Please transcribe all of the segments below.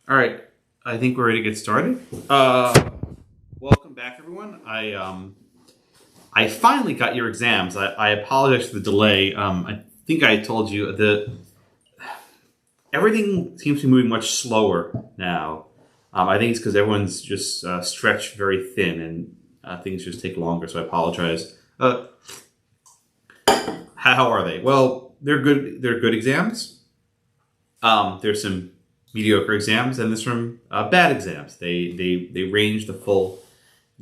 All right, I think we're ready to get started. Welcome back, everyone. I finally got your exams. I apologize for the delay. I think I told you that everything seems to be moving much slower now. I think it's because everyone's just stretched very thin, and things just take longer. So I apologize. How are they? Well, they're good. They're good exams. There's some mediocre exams, and there's some bad exams. They range the full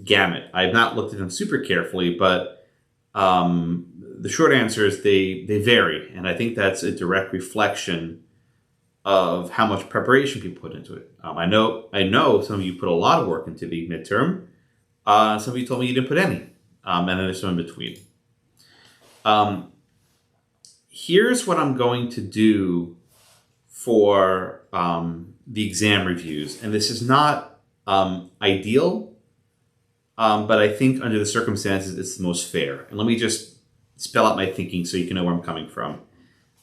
gamut. I've not looked at them super carefully, but the short answer is they vary, and I think that's a direct reflection of how much preparation people put into it. I know some of you put a lot of work into the midterm. Some of you told me you didn't put any, and then there's some in between. Here's what I'm going to do for the exam reviews, and this is not ideal, but I think under the circumstances it's the most fair. And let me just spell out my thinking so you can know where I'm coming from.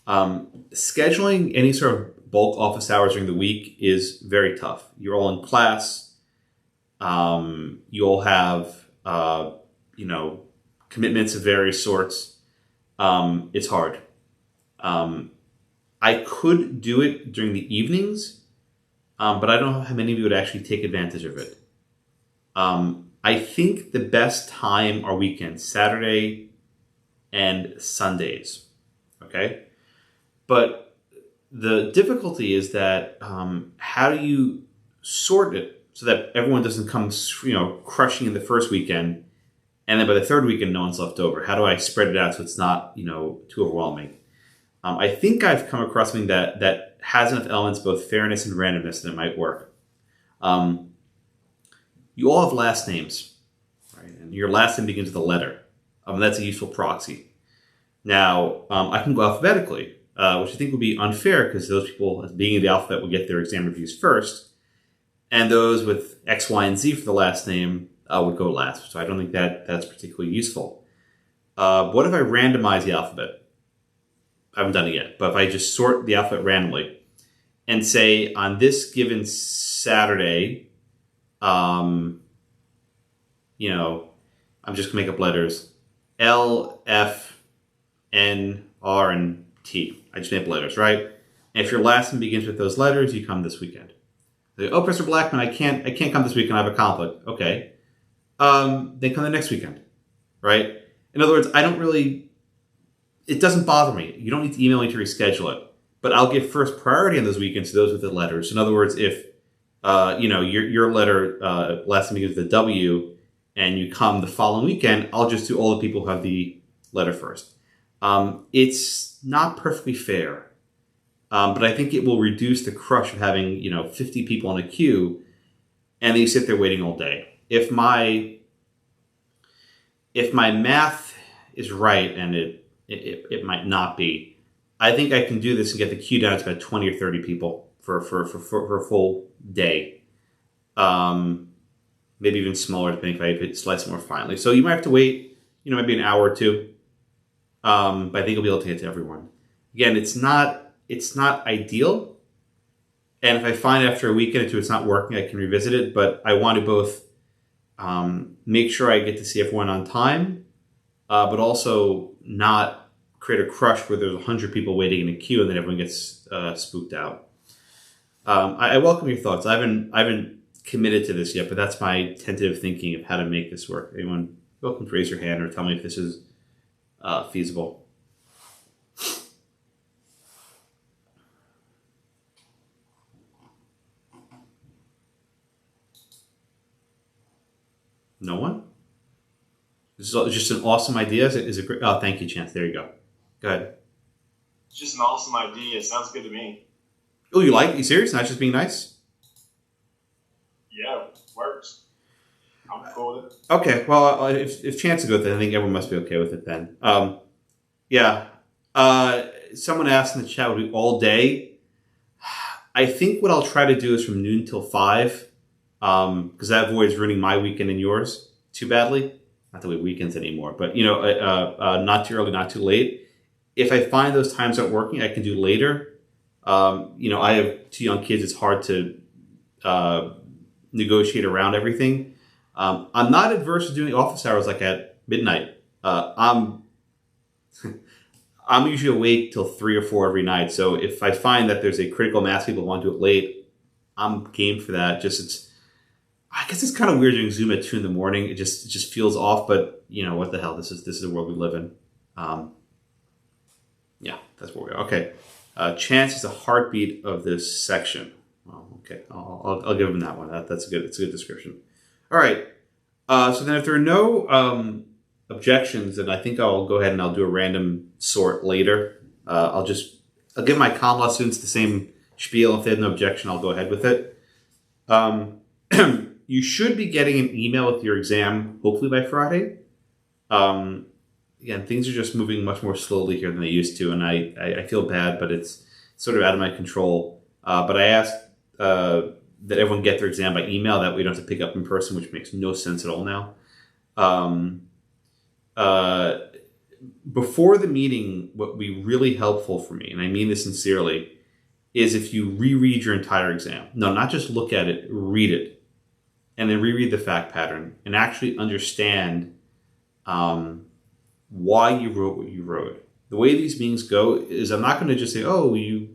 Scheduling any sort of bulk office hours during the week is very tough. You're all in class. You all have commitments of various sorts. It's hard. I could do it during the evenings, but I don't know how many of you would actually take advantage of it. I think the best time are weekends, Saturday and Sundays. Okay? But the difficulty is that how do you sort it so that everyone doesn't come, crushing in the first weekend, and then by the third weekend, no one's left over? How do I spread it out so it's not, too overwhelming? I think I've come across something that has enough elements, both fairness and randomness, that it might work. You all have last names, right? And your last name begins with a letter. That's a useful proxy. Now, I can go alphabetically, which I think would be unfair because those people, at the beginning of the alphabet, will get their exam reviews first, and those with X, Y, and Z for the last name would go last. So I don't think that's particularly useful. What if I randomize the alphabet? I haven't done it yet, but if I just sort the alphabet randomly and say on this given Saturday, I'm just gonna make up letters L, F, N, R, and T. I just make up letters, right? And if your last name begins with those letters, you come this weekend. Oh, Professor Blackman, I can't come this weekend. I have a conflict. Okay, then come the next weekend, right? In other words, it doesn't bother me. You don't need to email me to reschedule it, but I'll give first priority on those weekends to those with the letters. In other words, if your letter last name begins with a W and you come the following weekend, I'll just do all the people who have the letter first. It's not perfectly fair, but I think it will reduce the crush of having 50 people in a queue, and then you sit there waiting all day. If my math is right, and it might not be, I think I can do this and get the queue down to about 20 or 30 people for a full day. Maybe even smaller, depending if I slice it more finely. So you might have to wait, maybe an hour or two. But I think you'll be able to get to everyone. Again, it's not ideal. And if I find after a weekend or two it's not working, I can revisit it. But I want to both make sure I get to see everyone on time, but also not create a crush where there's 100 people waiting in a queue and then everyone gets spooked out. I welcome your thoughts. I haven't committed to this yet, but that's my tentative thinking of how to make this work. Anyone welcome to raise your hand or tell me if this is feasible. No one? This is just an awesome idea. Is it great? Oh, thank you, Chance. There you go. Go ahead. It's just an awesome idea. It sounds good to me. Oh, you like it? You serious? Not just being nice? Yeah, it works. I'm cool with it. Okay, well, if Chance is good with it, I think everyone must be okay with it then. Yeah. Someone asked in the chat, would be all day? I think what I'll try to do is from noon till 5, because that avoids ruining my weekend and yours too badly. Not that we have weekends anymore, but not too early, not too late. If I find those times aren't working, I can do later. I have 2 young kids. It's hard to negotiate around everything. I'm not adverse to doing office hours like at midnight. I'm usually awake till 3 or 4 every night. So if I find that there's a critical mass of people who want to do it late, I'm game for that. I guess it's kind of weird doing Zoom at 2 in the morning. It just feels off. But what the hell? This is the world we live in. Yeah, that's where we are. Okay, chance is the heartbeat of this section. Well, okay, I'll give him that one. That's a good description. All right. So then, if there are no objections, then I think I'll go ahead and I'll do a random sort later. I'll give my common law students the same spiel. If they have no objection, I'll go ahead with it. You should be getting an email with your exam, hopefully by Friday. Again, things are just moving much more slowly here than they used to, and I feel bad, but it's sort of out of my control. But I asked that everyone get their exam by email. That we don't have to pick up in person, which makes no sense at all now. Before the meeting, what would be really helpful for me, and I mean this sincerely, is if you reread your entire exam. No, not just look at it, read it. And then reread the fact pattern and actually understand why you wrote what you wrote. The way these meetings go is I'm not going to just say, oh, you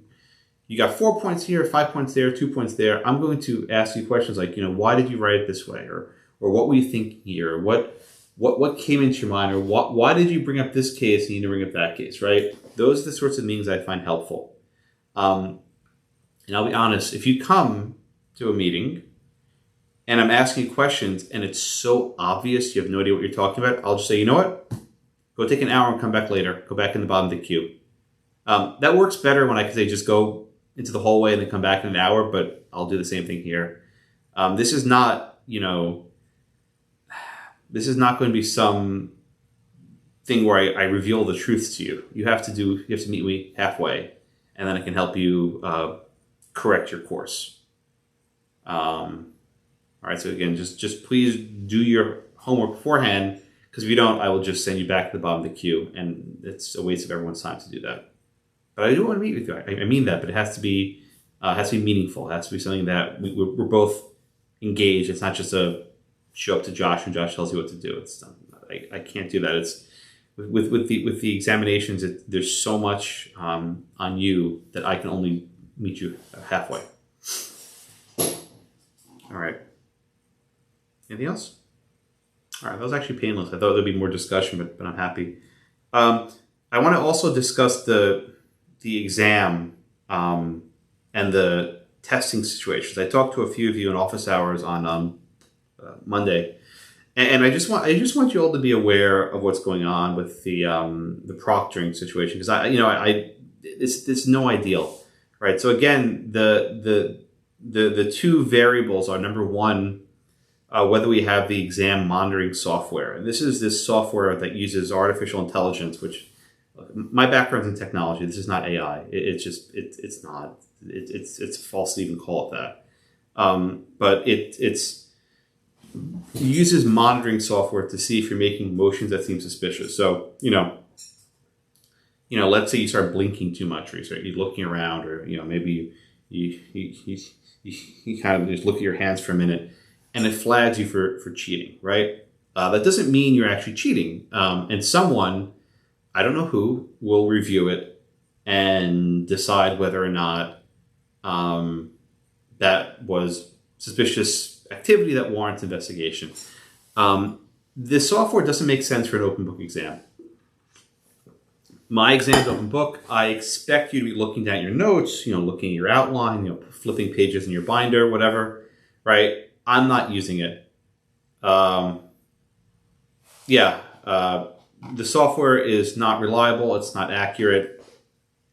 got 4 points here, 5 points there, 2 points there. I'm going to ask you questions like, why did you write it this way? Or what were you thinking here? Or what came into your mind? Or why did you bring up this case and you didn't bring up that case, right? Those are the sorts of meetings I find helpful. And I'll be honest, if you come to a meeting and I'm asking you questions and it's so obvious you have no idea what you're talking about, I'll just say, you know what? Go take an hour and come back later. Go back in the bottom of the queue. That works better when I can say just go into the hallway and then come back in an hour, but I'll do the same thing here. This is not, this is not going to be some thing where I reveal the truth to you. You have to meet me halfway, and then I can help you correct your course. All right. So again, just please do your homework beforehand, because if you don't, I will just send you back to the bottom of the queue, and it's a waste of everyone's time to do that. But I do want to meet with you. I mean that, but it has to be meaningful. It has to be something that we're both engaged. It's not just a show up to Josh and Josh tells you what to do. I can't do that. It's with the examinations. There's so much on you that I can only meet you halfway. All right. Anything else? All right, that was actually painless. I thought there'd be more discussion, but I'm happy. I want to also discuss the exam and the testing situations. I talked to a few of you in office hours on Monday, and I just want you all to be aware of what's going on with the proctoring situation, because it's no ideal, right? So again, the two variables are, number one, whether we have the exam monitoring software. And this is this software that uses artificial intelligence, which my background's in technology. This is not AI. It's not. It's false to even call it that. But it uses monitoring software to see if you're making motions that seem suspicious. So, let's say you start blinking too much, or you're looking around, or, maybe you kind of just look at your hands for a minute, and it flags you for cheating, right? That doesn't mean you're actually cheating. And someone, I don't know who, will review it and decide whether or not that was suspicious activity that warrants investigation. This software doesn't make sense for an open book exam. My exam's open book. I expect you to be looking down your notes, looking at your outline, flipping pages in your binder, whatever, right? I'm not using it. The software is not reliable. It's not accurate.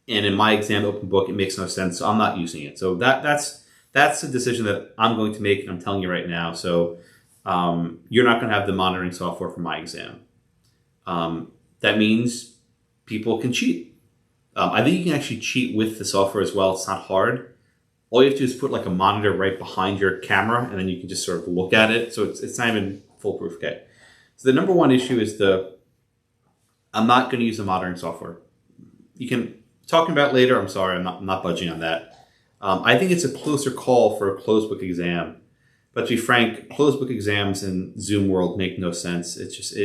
And in my exam open book, it makes no sense. So I'm not using it. So that's a decision that I'm going to make, and I'm telling you right now. So you're not going to have the monitoring software for my exam. That means people can cheat. I think you can actually cheat with the software as well. It's not hard. All you have to do is put like a monitor right behind your camera, and then you can just sort of look at it. So it's not even foolproof. Okay. So the number one issue is I'm not going to use the monitoring software. You can talk about it later. I'm sorry, I'm not budging on that. I think it's a closer call for a closed book exam. But to be frank, closed book exams in Zoom world make no sense. It's just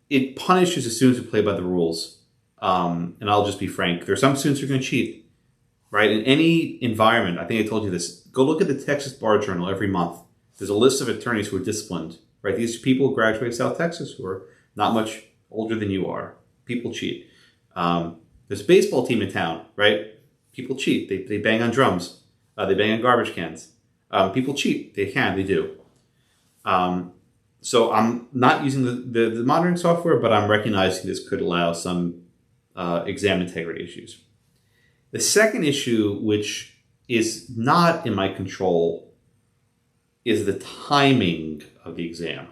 it punishes the students who play by the rules. And I'll just be frank, there are some students who are going to cheat, right? In any environment, I think I told you this. Go look at the Texas Bar Journal every month. There's a list of attorneys who are disciplined, right? These people who graduated South Texas who are not much older than you are. People cheat. There's a baseball team in town, right? People cheat. They bang on drums. They bang on garbage cans. People cheat. They do. So I'm not using the monitoring software, but I'm recognizing this could allow some exam integrity issues. The second issue, which is not in my control, is the timing of the exam.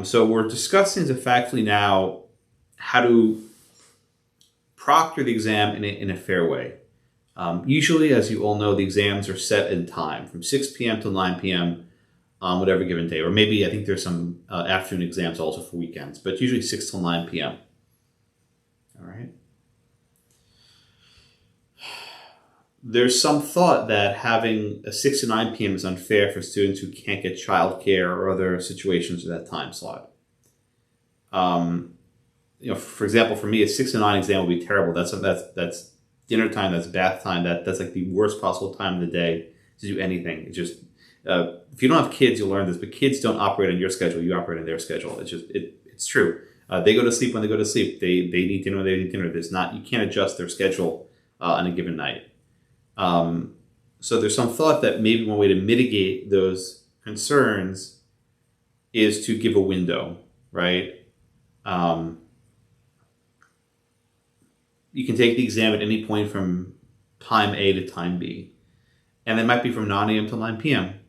So we're discussing as a faculty now how to proctor the exam in a fair way. Usually, as you all know, the exams are set in time from 6 p.m. till 9 p.m. on whatever given day. Or maybe I think there's some afternoon exams also for weekends, but usually 6 till 9 p.m. All right. There's some thought that having a 6 to 9 p.m. is unfair for students who can't get childcare or other situations at that time slot. For example, for me, a 6 to 9 exam would be terrible. That's dinner time, that's bath time, that's like the worst possible time of the day to do anything. It's just, if you don't have kids, you'll learn this, but kids don't operate on your schedule, you operate on their schedule. It's true. They go to sleep when they go to sleep. They need dinner when they need dinner. You can't adjust their schedule on a given night. So there's some thought that maybe one way to mitigate those concerns is to give a window, right? You can take the exam at any point from time A to time B. And that might be from 9 a.m. to 9 p.m.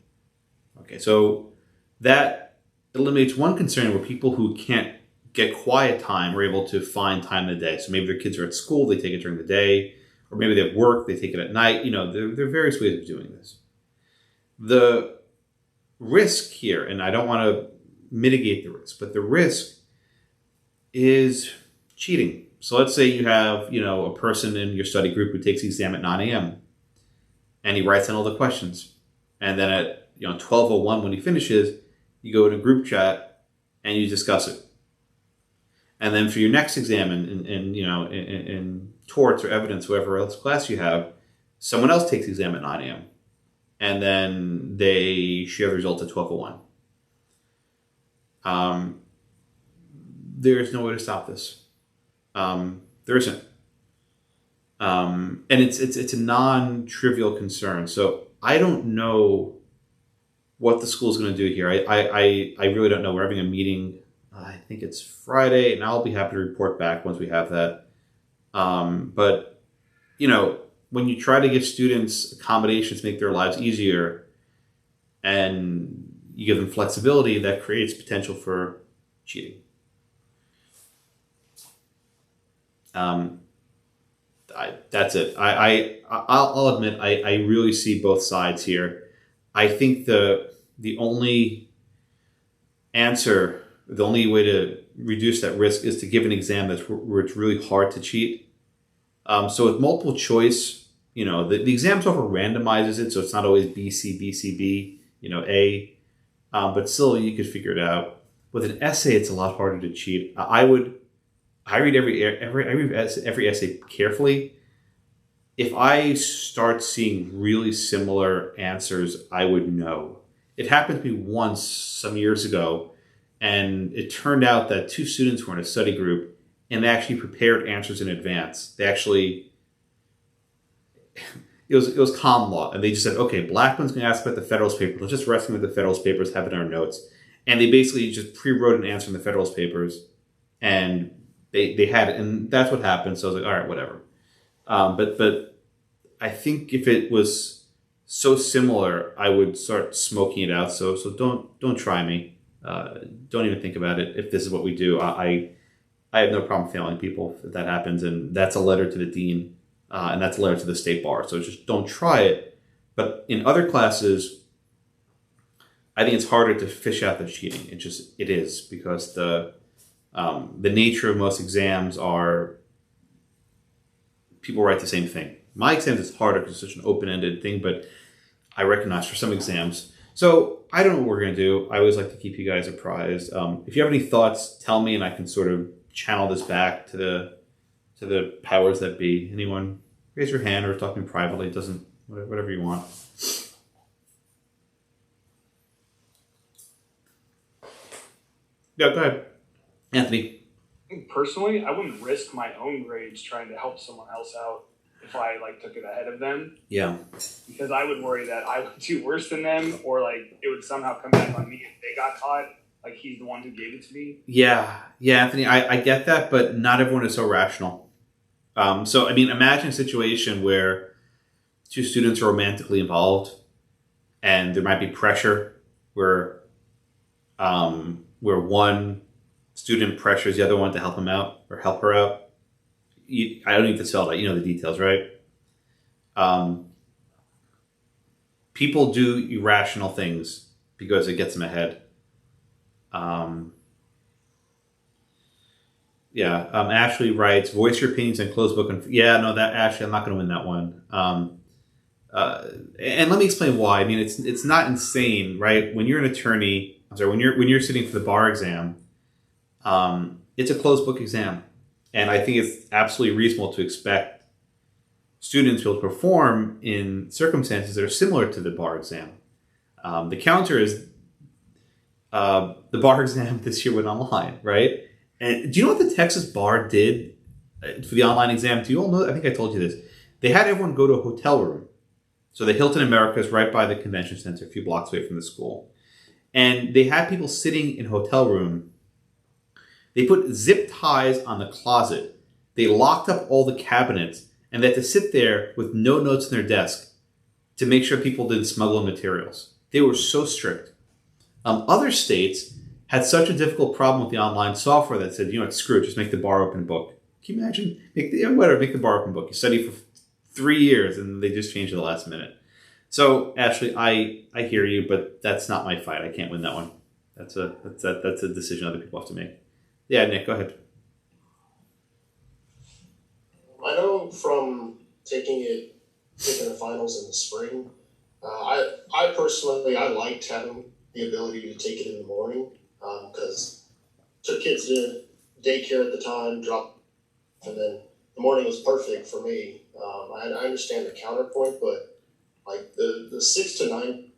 Okay, so that eliminates one concern where people who can't get quiet time are able to find time in the day. So maybe their kids are at school, they take it during the day, or maybe they have work, they take it at night. There are various ways of doing this. The risk here, and I don't want to mitigate the risk, but the risk is cheating. So let's say you have, a person in your study group who takes the exam at 9 a.m. and he writes down all the questions. And then at 12:01 when he finishes, you go to group chat and you discuss it. And then for your next exam in torts or evidence, whatever else class you have, someone else takes the exam at 9 a.m. And then they share the results at 12:01. There's no way to stop this. There isn't. And it's a non-trivial concern. So I don't know what the school's going to do here. I really don't know. We're having a meeting. I think it's Friday, and I'll be happy to report back once we have that. But when you try to give students accommodations to make their lives easier, and you give them flexibility, that creates potential for cheating. That's it. I'll admit I really see both sides here. I think the only answer, the only way to reduce that risk is to give an exam where it's really hard to cheat. So with multiple choice, the exam software randomizes it, so it's not always B, C, B, C, B, A. But still, you could figure it out. With an essay, it's a lot harder to cheat. I read every essay carefully. If I start seeing really similar answers, I would know. It happened to me once some years ago, and it turned out that two students were in a study group, and they actually prepared answers in advance. It was common law, and they just said, okay, Blackman's going to ask about the Federalist Papers. Let's just rest with the Federalist Papers, have it in our notes. And they basically just pre-wrote an answer in the Federalist Papers, and they had it, and that's what happened. So I was like, all right, whatever. But I think if it was so similar, I would start smoking it out. So don't try me. Don't even think about it. If this is what we do, I have no problem failing people if that happens, and that's a letter to the dean, and that's a letter to the state bar. So just don't try it. But in other classes, I think it's harder to fish out the cheating. It is because the nature of most exams are people write the same thing. My exams is harder because it's such an open-ended thing, but I recognize for some exams. So I don't know what we're going to do. I always like to keep you guys apprised. If you have any thoughts, tell me, and I can sort of channel this back to the powers that be. Anyone, raise your hand or talk to me privately. It doesn't, whatever you want. Yeah, go ahead, Anthony. Personally, I wouldn't risk my own grades trying to help someone else out if I took it ahead of them. Yeah. Because I would worry that I would do worse than them, or it would somehow come back on me if they got caught. He's the one who gave it to me. Yeah, Anthony, I get that, but not everyone is so rational. So, I mean, imagine a situation where two students are romantically involved, and there might be pressure where one student pressures the other one to help him out or help her out. I don't need to spell that. You know the details, right? People do irrational things because it gets them ahead. Ashley writes, voice your opinions and close book. Ashley, I'm not going to win that one. And let me explain why. I mean, it's not insane, right? When you're an attorney, when you're sitting for the bar exam, it's a closed book exam. And I think it's absolutely reasonable to expect students will perform in circumstances that are similar to the bar exam. The counter is the bar exam this year went online, right? And do you know what the Texas bar did for the online exam? Do you all know? I think I told you this. They had everyone go to a hotel room. So the Hilton America is right by the convention center, a few blocks away from the school. And they had people sitting in a hotel room. They put zip ties on the closet. They locked up all the cabinets, and they had to sit there with no notes in their desk to make sure people didn't smuggle in materials. They were so strict. Other states had such a difficult problem with the online software that said, screw it, just make the bar open book. Can you imagine? Make the bar open book. You study for 3 years, and they just changed at the last minute. So, Ashley, I hear you, but that's not my fight. I can't win that one. That's a decision other people have to make. Yeah, Nick, go ahead. I know from taking the finals in the spring, I personally, I liked having the ability to take it in the morning because took kids to daycare at the time, dropped, and then the morning was perfect for me. I understand the counterpoint, but the 6 to 9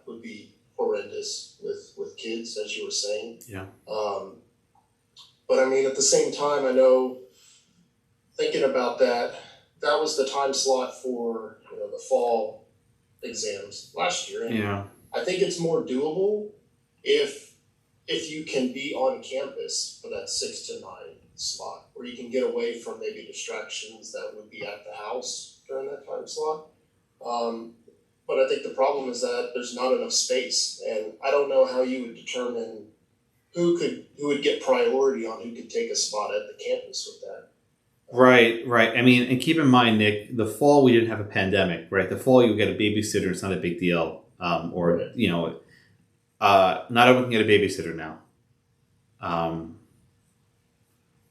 would be horrendous with kids, as you were saying. Yeah. But I mean, at the same time, I know thinking about that was the time slot for the fall exams last year. And yeah. I think it's more doable if you can be on campus for that 6 to 9 slot, where you can get away from maybe distractions that would be at the house during that time slot. But I think the problem is that there's not enough space, and I don't know how you would determine who would get priority on who could take a spot at the campus with that. Right. I mean, and keep in mind, Nick, the fall we didn't have a pandemic, right? The fall you get a babysitter, it's not a big deal. Not everyone can get a babysitter now.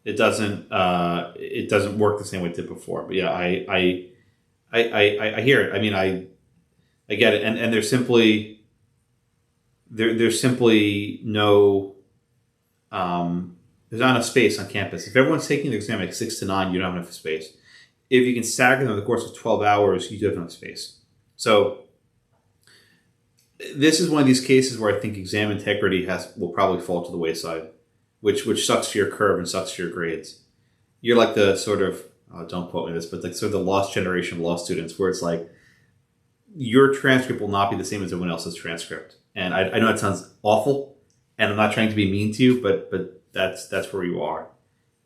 It doesn't work the same way it did before. But yeah, I hear it. I mean, I get it. And there's simply no there's not enough space on campus. If everyone's taking the exam at 6 to 9, you don't have enough space. If you can stagger them over the course of 12 hours, you do have enough space. So this is one of these cases where I think exam integrity will probably fall to the wayside, which sucks for your curve and sucks for your grades. You're like the sort of, don't quote me this, but like sort of the lost generation of law students where it's like your transcript will not be the same as everyone else's transcript. And I know it sounds awful, and I'm not trying to be mean to you, but that's where you are.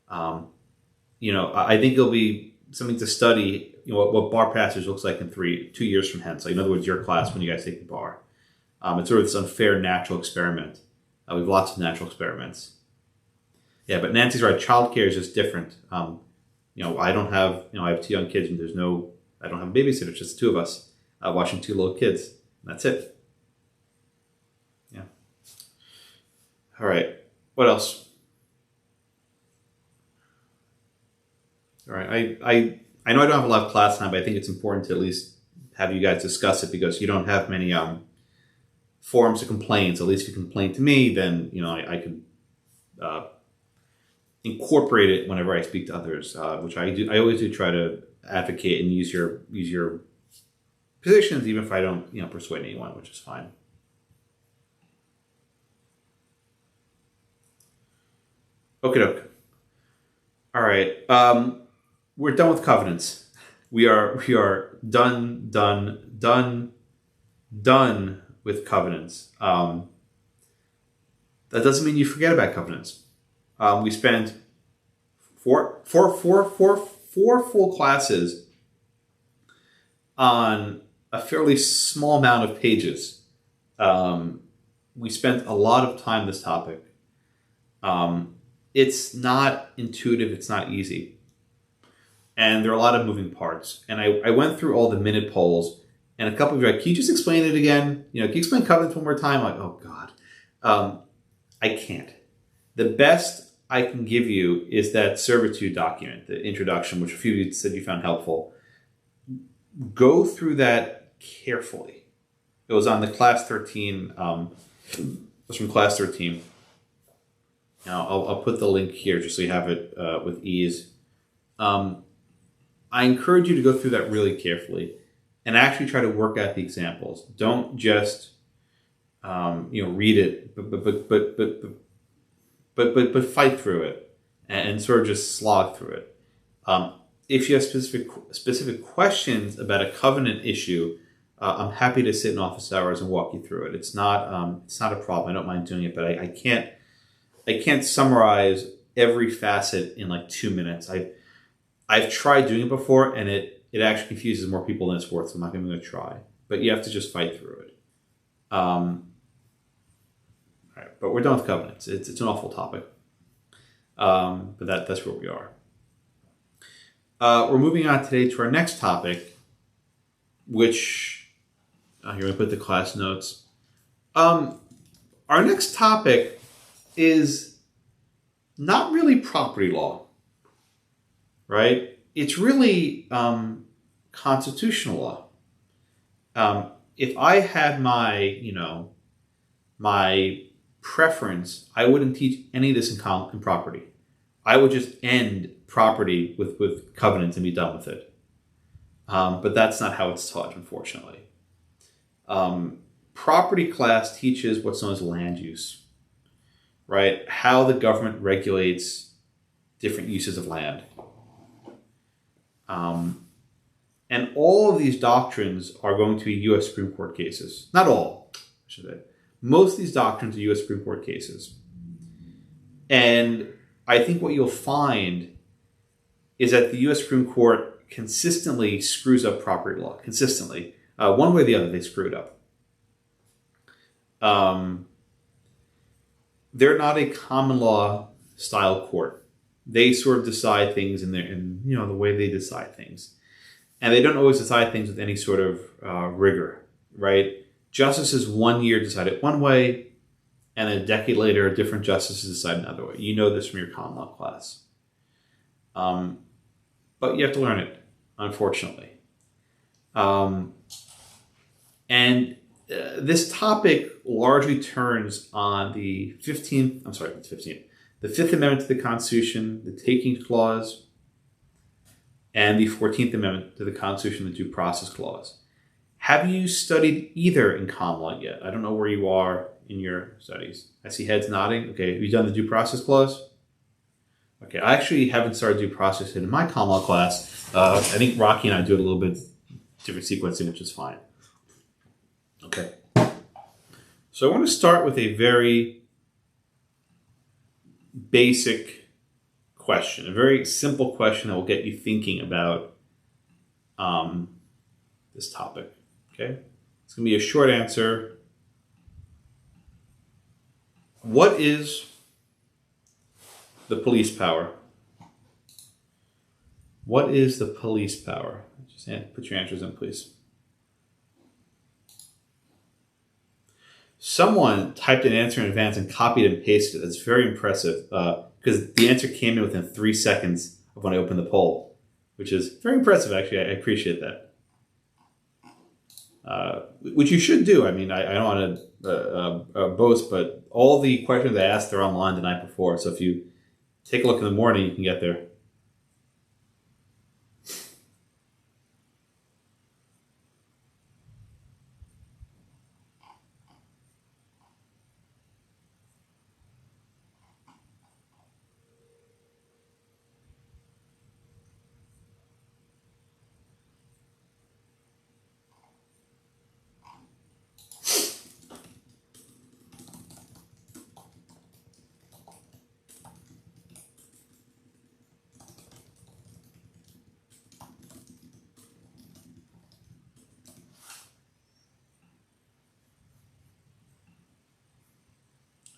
I think it'll be something to study, what bar passage looks like in 2 years from hence. Like, in other words, your class when you guys take the bar. It's sort of this unfair natural experiment. We have lots of natural experiments. Yeah, but Nancy's right. Childcare is just different. I don't have, I have 2 young kids, and I don't have a babysitter. It's just the 2 of us watching 2 little kids. And that's it. Yeah. All right. What else? All right. I know I don't have a lot of class time, but I think it's important to at least have you guys discuss it because you don't have many forms to complain. So at least if you complain to me, then I can incorporate it whenever I speak to others, which I do. I always do try to advocate and use your positions, even if I don't persuade anyone, which is fine. Okay. All right. We're done with covenants. We are done with covenants. That doesn't mean you forget about covenants. We spent four full classes on a fairly small amount of pages. We spent a lot of time on this topic. It's not intuitive. It's not easy. And there are a lot of moving parts. And I went through all the minute polls, and a couple of you are like, can you just explain it again? Can you explain covenants one more time? I'm like, oh, God. I can't. The best I can give you is that servitude document, the introduction, which a few of you said you found helpful. Go through that carefully. It was on the class 13. It was from class 13. Now, I'll put the link here just so you have it with ease. I encourage you to go through that really carefully and actually try to work out the examples. Don't just read it, but fight through it and sort of just slog through it. If you have specific questions about a covenant issue, I'm happy to sit in office hours and walk you through it. It's not a problem. I don't mind doing it, but I can't summarize every facet in like 2 minutes. I've tried doing it before, and it actually confuses more people than it's worth. So I'm not even going to try. But you have to just fight through it. All right, but we're done with covenants. It's an awful topic. But that's where we are. We're moving on today to our next topic, which here we put the class notes. Our next topic is not really property law, right? It's really constitutional law. If I had my preference, I wouldn't teach any of this in property. I would just end property with covenants and be done with it. But that's not how it's taught, unfortunately. Property class teaches what's known as land use, right? How the government regulates different uses of land. And all of these doctrines are going to be U.S. Supreme Court cases. Not all, I should say. Most of these doctrines are U.S. Supreme Court cases. And I think what you'll find is that the U.S. Supreme Court consistently screws up property law. Consistently. One way or the other, they screw it up. They're not a common law style court. They sort of decide things in the way they decide things. And they don't always decide things with any sort of rigor, right? Justices 1 year decide it one way, and then a decade later, different justices decide another way. You know this from your common law class. But you have to learn it, unfortunately. This topic largely turns on the Fifth Amendment to the Constitution, the Takings Clause, and the 14th Amendment to the Constitution, the Due Process Clause. Have you studied either in common law yet? I don't know where you are in your studies. I see heads nodding. Okay, have you done the Due Process Clause? Okay, I actually haven't started due process in my common law class. I think Rocky and I do it a little bit different sequencing, which is fine. Okay. So I want to start with a very basic question, a very simple question that will get you thinking about this topic. Okay? It's going to be a short answer. What is the police power? What is the police power? Just put your answers in, please. Someone typed an answer in advance and copied and pasted it. That's very impressive because the answer came in within 3 seconds of when I opened the poll. which is very impressive, actually. I appreciate that. Which you should do. I mean, I don't want to boast, but all the questions I asked are online the night before. So if you take a look in the morning, you can get there.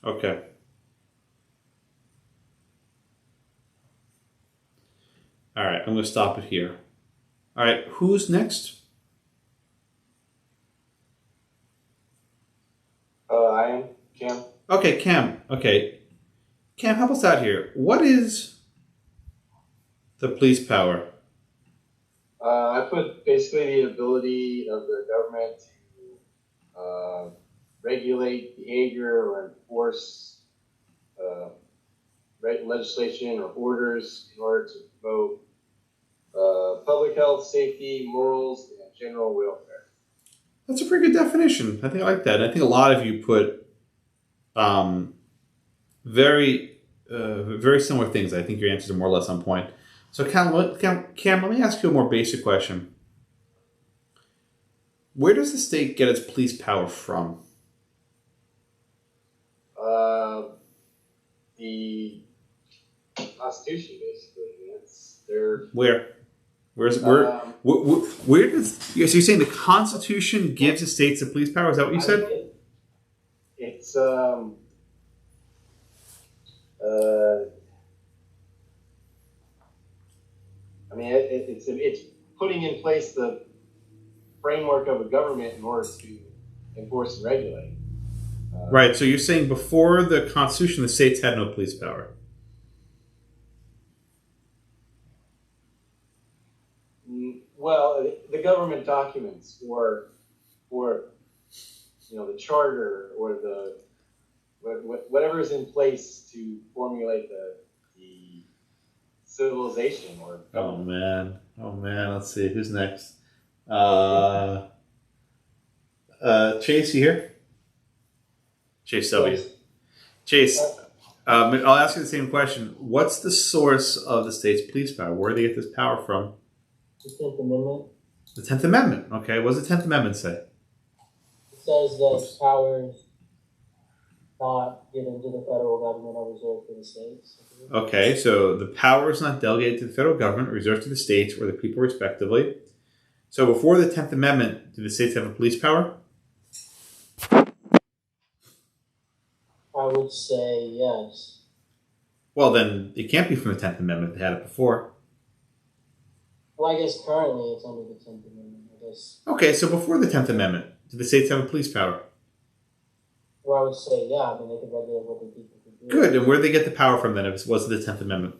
Okay. All right, I'm going to stop it here. All right, who's next? I am Cam. Okay, Cam. Okay. Cam, help us out here. What is the police power? I put basically the ability of the government to regulate behavior or enforce legislation or orders in order to promote public health, safety, morals, and general welfare. That's a pretty good definition. I think I like that. I think a lot of you put very similar things. I think your answers are more or less on point. So, Cam, let me ask you a more basic question. Where does the state get its police power from? The Constitution, basically. It's their. Where? Where does? So you're saying the Constitution gives the states the police power? Is that what you said? It's I mean, it's putting in place the framework of a government in order to enforce and regulate. Right. So you're saying before the Constitution, the states had no police power. Well, the government documents or the charter or the whatever is in place to formulate the civilization or government. Oh man. Let's see who's next. Chase, you here? Chase W. Chase, I'll ask you the same question. What's the source of the state's police power? Where do they get this power from? The 10th Amendment. The 10th Amendment. Okay, what does the 10th Amendment say? It says that powers not given to the federal government are reserved for the states. Okay, so the power is not delegated to the federal government, reserved to the states or the people respectively. So before the 10th Amendment, do the states have a police power? I would say yes. Well, then it can't be from the 10th Amendment. They had it before. Well, I guess currently it's under the 10th Amendment, I guess. Okay, so before the 10th Amendment, do the states have a police power? Well, I would say, yeah, I mean, they could regulate what the people could do. Good, and where do they get the power from then if it wasn't the 10th Amendment?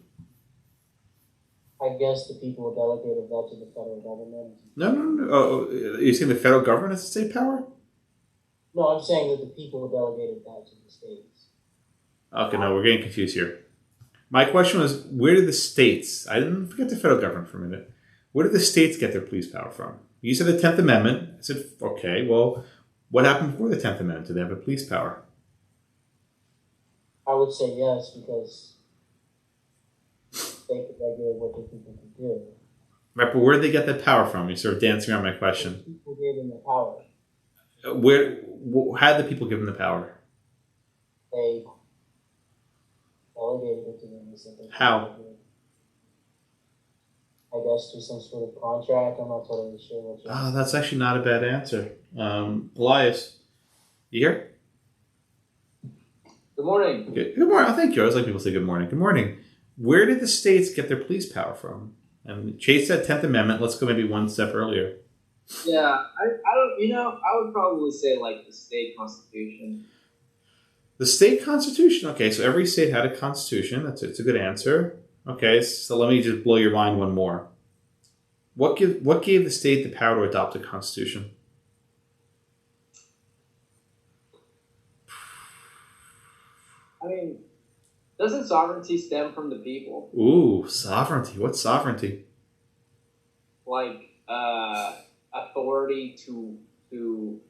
I guess the people delegated that to the federal government. No. Oh, you're saying the federal government has the state power? No, I'm saying that the people delegated that to the states. Okay, no, we're getting confused here. My question was, where did the states, I didn't forget the federal government for a minute, where did the states get their police power from? You said the 10th Amendment. I said, okay, well, what happened before the 10th Amendment? Did they have a police power? I would say yes, because they could regulate what the people could do. Right, but where did they get that power from? You're sort of dancing around my question. The people gave them the power. How did the people give them the power? They delegated it to them. How? I guess through some sort of contract. I'm not totally sure what. Oh, that's actually not a bad answer. Elias, you here? Good morning. Okay. Good morning. Oh, thank you. I always like people say good morning. Good morning. Where did the states get their police power from? And Chase said 10th Amendment. Let's go maybe one step earlier. Yeah, I don't, I would probably say like the state constitution. The state constitution. Okay, so every state had a constitution. It's a good answer. Okay, so let me just blow your mind one more. What gave the state the power to adopt a constitution? I mean, doesn't sovereignty stem from the people? Ooh, sovereignty. What's sovereignty? Like authority to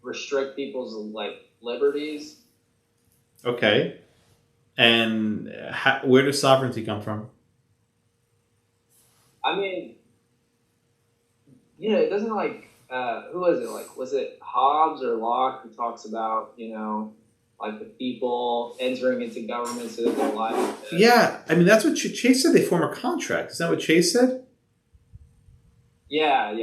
restrict people's like liberties. Okay. And where does sovereignty come from? I mean, it doesn't like who was it? Like, was it Hobbes or Locke who talks about like the people entering into government so that their lives? Yeah, I mean that's what Chase said. They form a contract. Is that what Chase said? Yeah,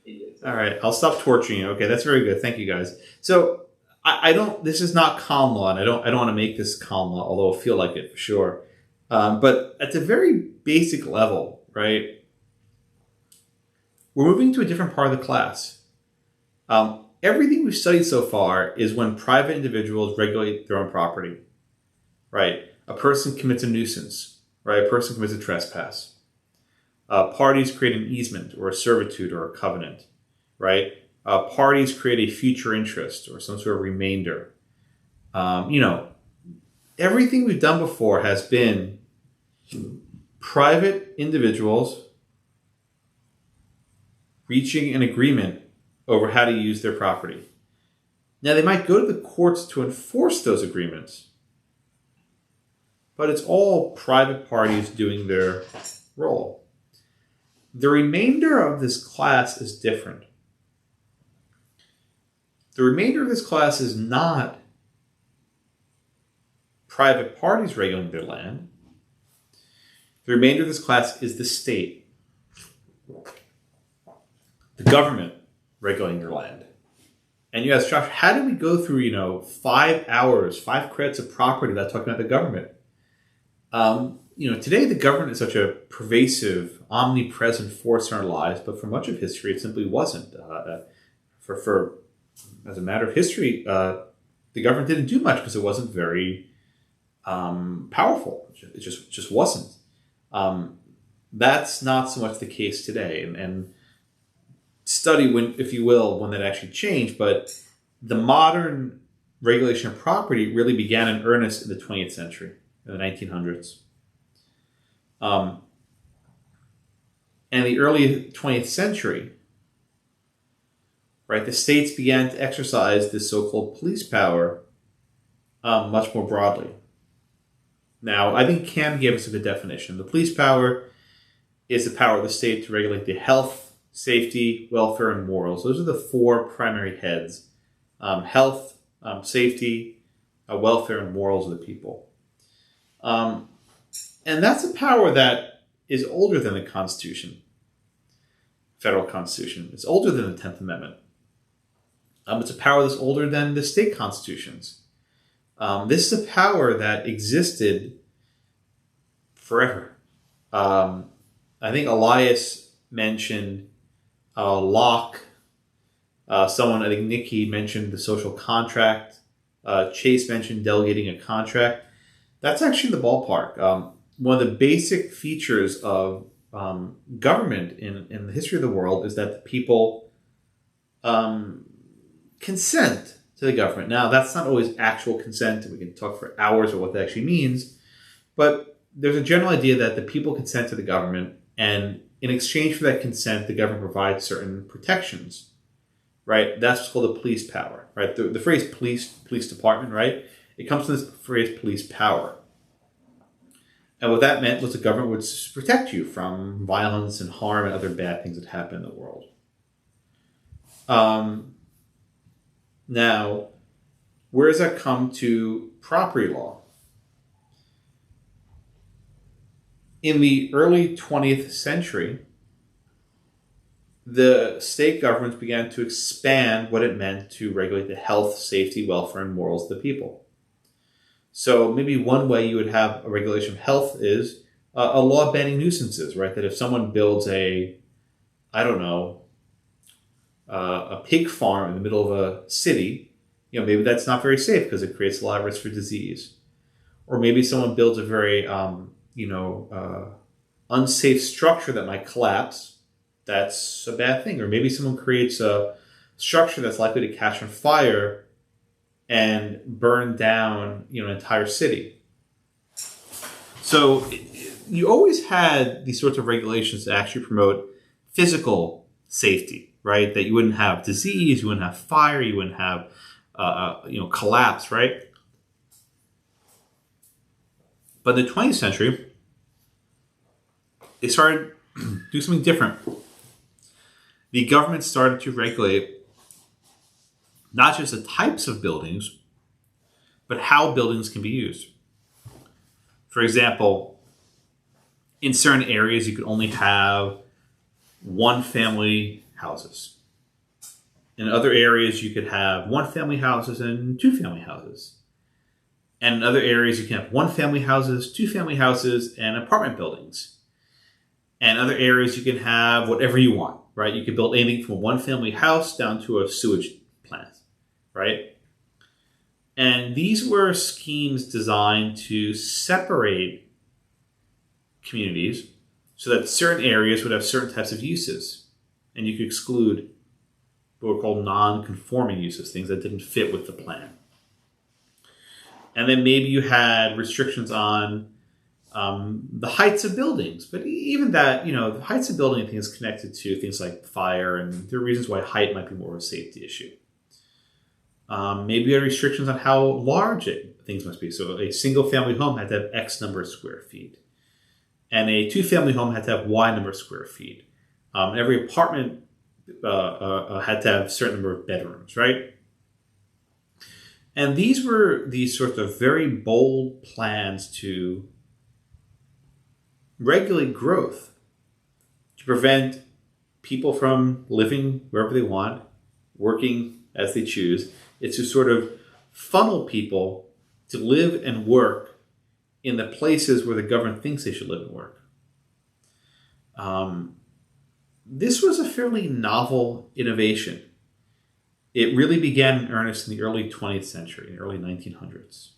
he did. All right, I'll stop torturing you. Okay, that's very good. Thank you, guys. So I don't. This is not common law, and I don't want to make this common law, although I feel like it for sure. But at the very basic level, right? We're moving to a different part of the class. Everything we've studied so far is when private individuals regulate their own property, right? A person commits a nuisance, right? A person commits a trespass. Parties create an easement or a servitude or a covenant, right? Parties create a future interest or some sort of remainder. Everything we've done before has been private individuals reaching an agreement over how to use their property. Now, they might go to the courts to enforce those agreements, but it's all private parties doing their role. The remainder of this class is different. The remainder of this class is not private parties regulating their land. The remainder of this class is the state, the government regulating your land. And you ask, Josh, how do we go through, 5 hours, 5 credits of property without talking about the government? Today the government is such a pervasive, omnipresent force in our lives, but for much of history it simply wasn't. As a matter of history, the government didn't do much because it wasn't very powerful. It just wasn't. That's not so much the case today. And study, when that actually changed. But the modern regulation of property really began in earnest in the 20th century, in the 1900s. And the early 20th century, right, the states began to exercise this so-called police power much more broadly. Now, I think Cam gave us a good definition. The police power is the power of the state to regulate the health, safety, welfare, and morals. Those are the 4 primary heads. Health, safety, welfare, and morals of the people. And that's a power that is older than the Constitution, federal Constitution. It's older than the 10th Amendment. It's a power that's older than the state constitutions. This is a power that existed forever. I think Elias mentioned Locke. I think Nikki mentioned the social contract. Chase mentioned delegating a contract. That's actually the ballpark. One of the basic features of government in the history of the world is that the people consent to the government. Now, that's not always actual consent, and we can talk for hours about what that actually means, but there's a general idea that the people consent to the government, and in exchange for that consent, the government provides certain protections, right? That's what's called the police power, right? The phrase police department, right? It comes from this phrase police power. And what that meant was the government would protect you from violence and harm and other bad things that happen in the world. Now, where does that come to property law? In the early 20th century, the state governments began to expand what it meant to regulate the health, safety, welfare, and morals of the people. So maybe one way you would have a regulation of health is a law banning nuisances, right? That if someone builds a pig farm in the middle of a city, maybe that's not very safe because it creates a lot of risk for disease. Or maybe someone builds a very, unsafe structure that might collapse, that's a bad thing. Or maybe someone creates a structure that's likely to catch on fire and burn down, an entire city. So you always had these sorts of regulations to actually promote physical safety, right? That you wouldn't have disease, you wouldn't have fire, you wouldn't have, collapse, right? But in the 20th century, they started doing something different. The government started to regulate not just the types of buildings, but how buildings can be used. For example, in certain areas, you could only have one-family houses. In other areas, you could have one-family houses and two-family houses. And in other areas, you can have one-family houses, two-family houses, and apartment buildings. And in other areas, you can have whatever you want, right? You could build anything from a one-family house down to a sewage plant, right? And these were schemes designed to separate communities so that certain areas would have certain types of uses. And you could exclude what were called non-conforming uses, things that didn't fit with the plan. And then maybe you had restrictions on the heights of buildings. But even that, the heights of building, I think, is connected to things like fire, and there are reasons why height might be more of a safety issue. Maybe you had restrictions on how large things must be. So a single-family home had to have X number of square feet. And a two-family home had to have Y number of square feet. Every apartment had to have a certain number of bedrooms, right? And these were these sorts of very bold plans to regulate growth, to prevent people from living wherever they want, working as they choose. It's to sort of funnel people to live and work in the places where the government thinks they should live and work. This was a fairly novel innovation. It really began in earnest in the early 20th century, in the early 1900s.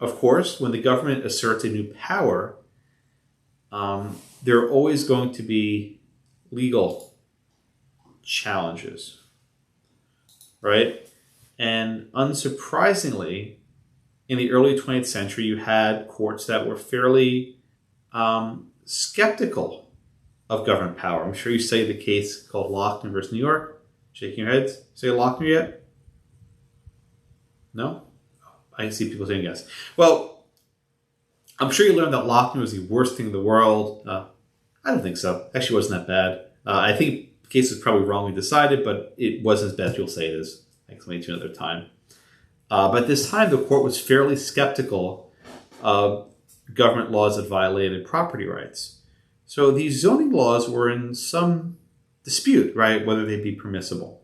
Of course, when the government asserts a new power, there are always going to be legal challenges, right? And unsurprisingly, in the early 20th century, you had courts that were fairly skeptical of government power. I'm sure you studied the case called Lochner versus New York. Shaking your heads. Say Lochner yet? No? I see people saying yes. Well, I'm sure you learned that Lochner was the worst thing in the world. I don't think so. Actually, it wasn't that bad. I think the case was probably wrongly decided, but it wasn't as bad as you'll say it is. I can explain to you another time. But this time, the court was fairly skeptical of government laws that violated property rights. So these zoning laws were in some dispute, right, whether they be permissible.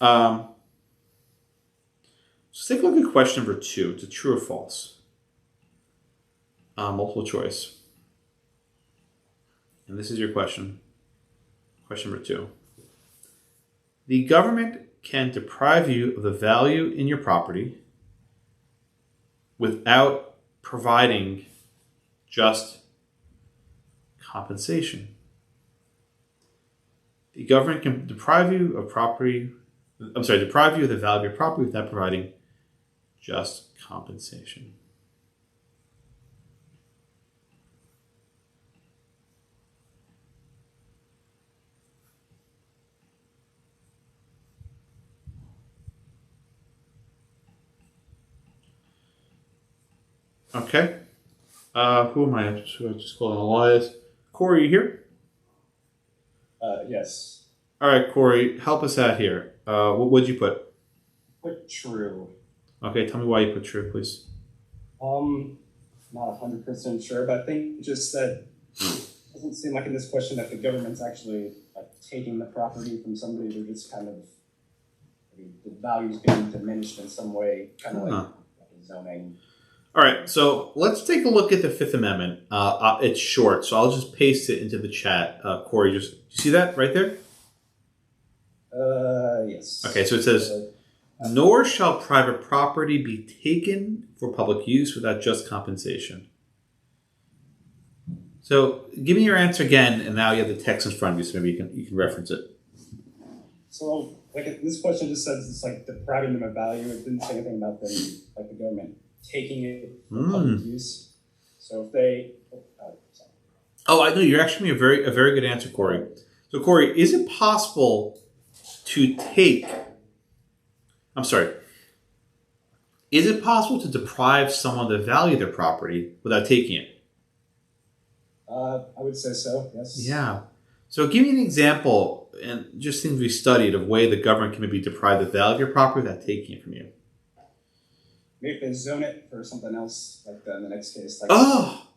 So let's take a look at question number 2. It's a true or false. Multiple choice. And this is your question. Question number 2. The government can deprive you of the value in your property without providing just compensation. The government can deprive you of the value of your property without providing just compensation. Okay. Who am I? Should I just call Elias? Corey, you here? Yes. All right, Corey, help us out here. What would you put? Put true. Okay, tell me why you put true, please. Not 100% sure, but I think just that it doesn't seem like in this question that the government's actually taking the property from somebody. They're just kind of the value's being diminished in some way, kind of like zoning. All right, so let's take a look at the Fifth Amendment. It's short, so I'll just paste it into the chat. Corey, you see that right there? Yes. Okay, so it says, Nor shall private property be taken for public use without just compensation. So give me your answer again, and now you have the text in front of you, so maybe you can reference it. So, like, this question just says it's like depriving them of value. It didn't say anything about them, like the government taking it for public use. So if they, Oh, I know you're actually a very good answer, Corey. So, Corey, is it possible to take? I'm sorry. Is it possible to deprive someone of the value of their property without taking it? I would say so. Yes. Yeah. So, give me an example, and just things we studied of way the government can maybe deprive the value of your property without taking it from you. Maybe if they zone it for something else, like that in the next case. Like Oh,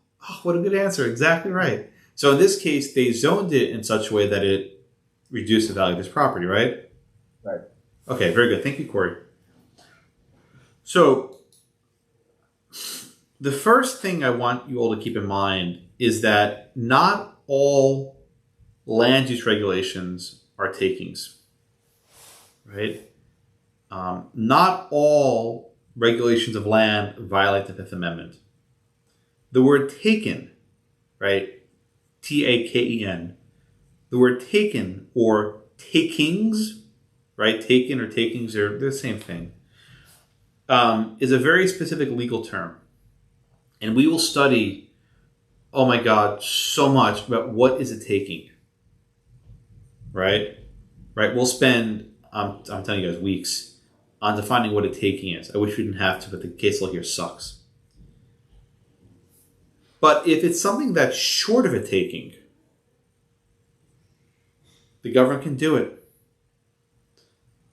what a good answer. Exactly right. So in this case, they zoned it in such a way that it reduced the value of this property, right? Right. Okay, very good. Thank you, Corey. So the first thing I want you all to keep in mind is that not all land use regulations are takings, right? Not all regulations of land violate the Fifth Amendment. The word taken, right? Taken. The word taken or takings, right? Taken or takings are the same thing. Is a very specific legal term. And we will study, oh my God, so much about what is a taking. Right? Right? We'll spend, I'm telling you guys, weeks on defining what a taking is. I wish we didn't have to, but the case law here sucks. But if it's something that's short of a taking, the government can do it.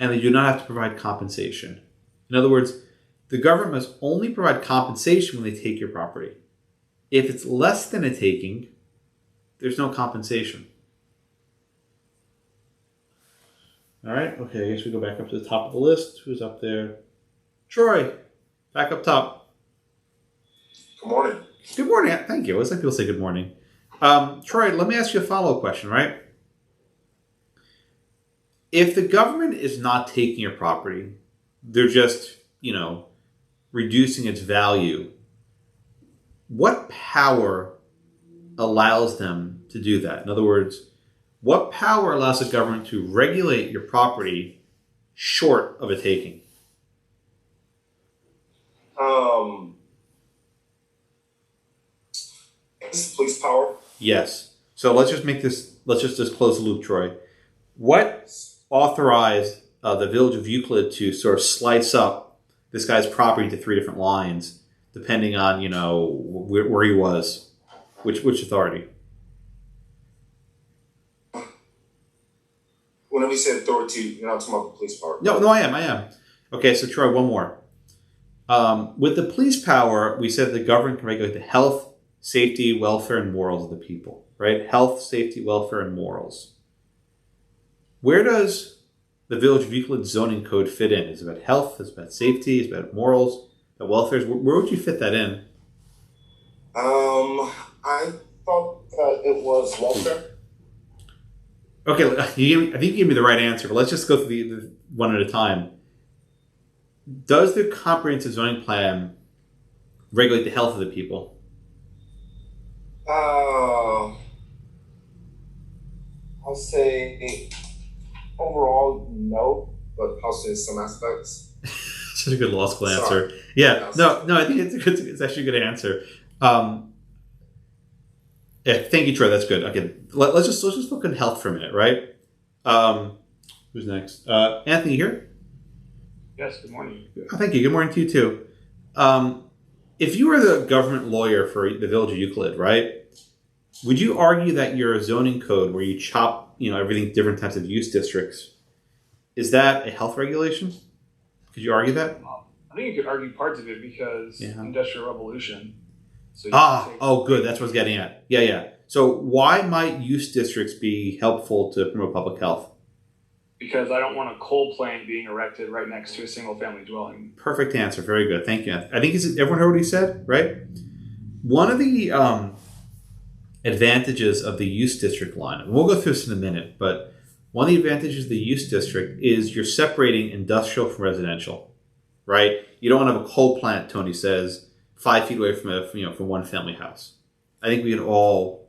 And they do not have to provide compensation. In other words, the government must only provide compensation when they take your property. If it's less than a taking, there's no compensation. All right, okay, I guess we go back up to the top of the list. Who's up there? Troy, back up top. Good morning. Good morning. Thank you. I always like people say good morning. Troy, let me ask you a follow-up question, right? If the government is not taking your property, they're just, reducing its value, what power allows them to do that? In other words, what power allows the government to regulate your property short of a taking? Is it police power? Yes. So let's just close the loop, Troy. What authorized the village of Euclid to sort of slice up this guy's property to 3 different lines, depending on, where he was? Which authority? Whenever you say authority, you're not talking about the police power. No, I am. Okay, so Troy, one more. With the police power, we said the government can regulate the health, safety, welfare, and morals of the people, right? Health, safety, welfare, and morals. Where does the Village of Euclid zoning code fit in? Is it about health? Is it about safety? Is it about morals? About welfare? Where would you fit that in? I thought that it was welfare. Okay, I think you gave me the right answer, but let's just go through the one at a time. Does the comprehensive zoning plan regulate the health of the people? I'll say overall no, but I'll say some aspects. Such a good law school answer. Sorry. Yeah, no, I think it's actually a good answer. Yeah, thank you, Troy. That's good. Okay, let's just look at health for a minute, right? Who's next? Anthony, here. Yes, good morning. Oh, thank you. Good morning to you too. If you were the government lawyer for the Village of Euclid, right? Would you argue that your zoning code, where you chop, everything, different types of use districts, is that a health regulation? Could you argue that? I think you could argue parts of it because Industrial Revolution. So good. That's what I was getting at. Yeah. So why might use districts be helpful to promote public health? Because I don't want a coal plant being erected right next to a single-family dwelling. Perfect answer. Very good. Thank you. I think everyone heard what he said, right? One of the advantages of the use district line, and we'll go through this in a minute, but one of the advantages of the use district is you're separating industrial from residential, right? You don't want to have a coal plant, Tony says, 5 feet away from one family house. I think we can all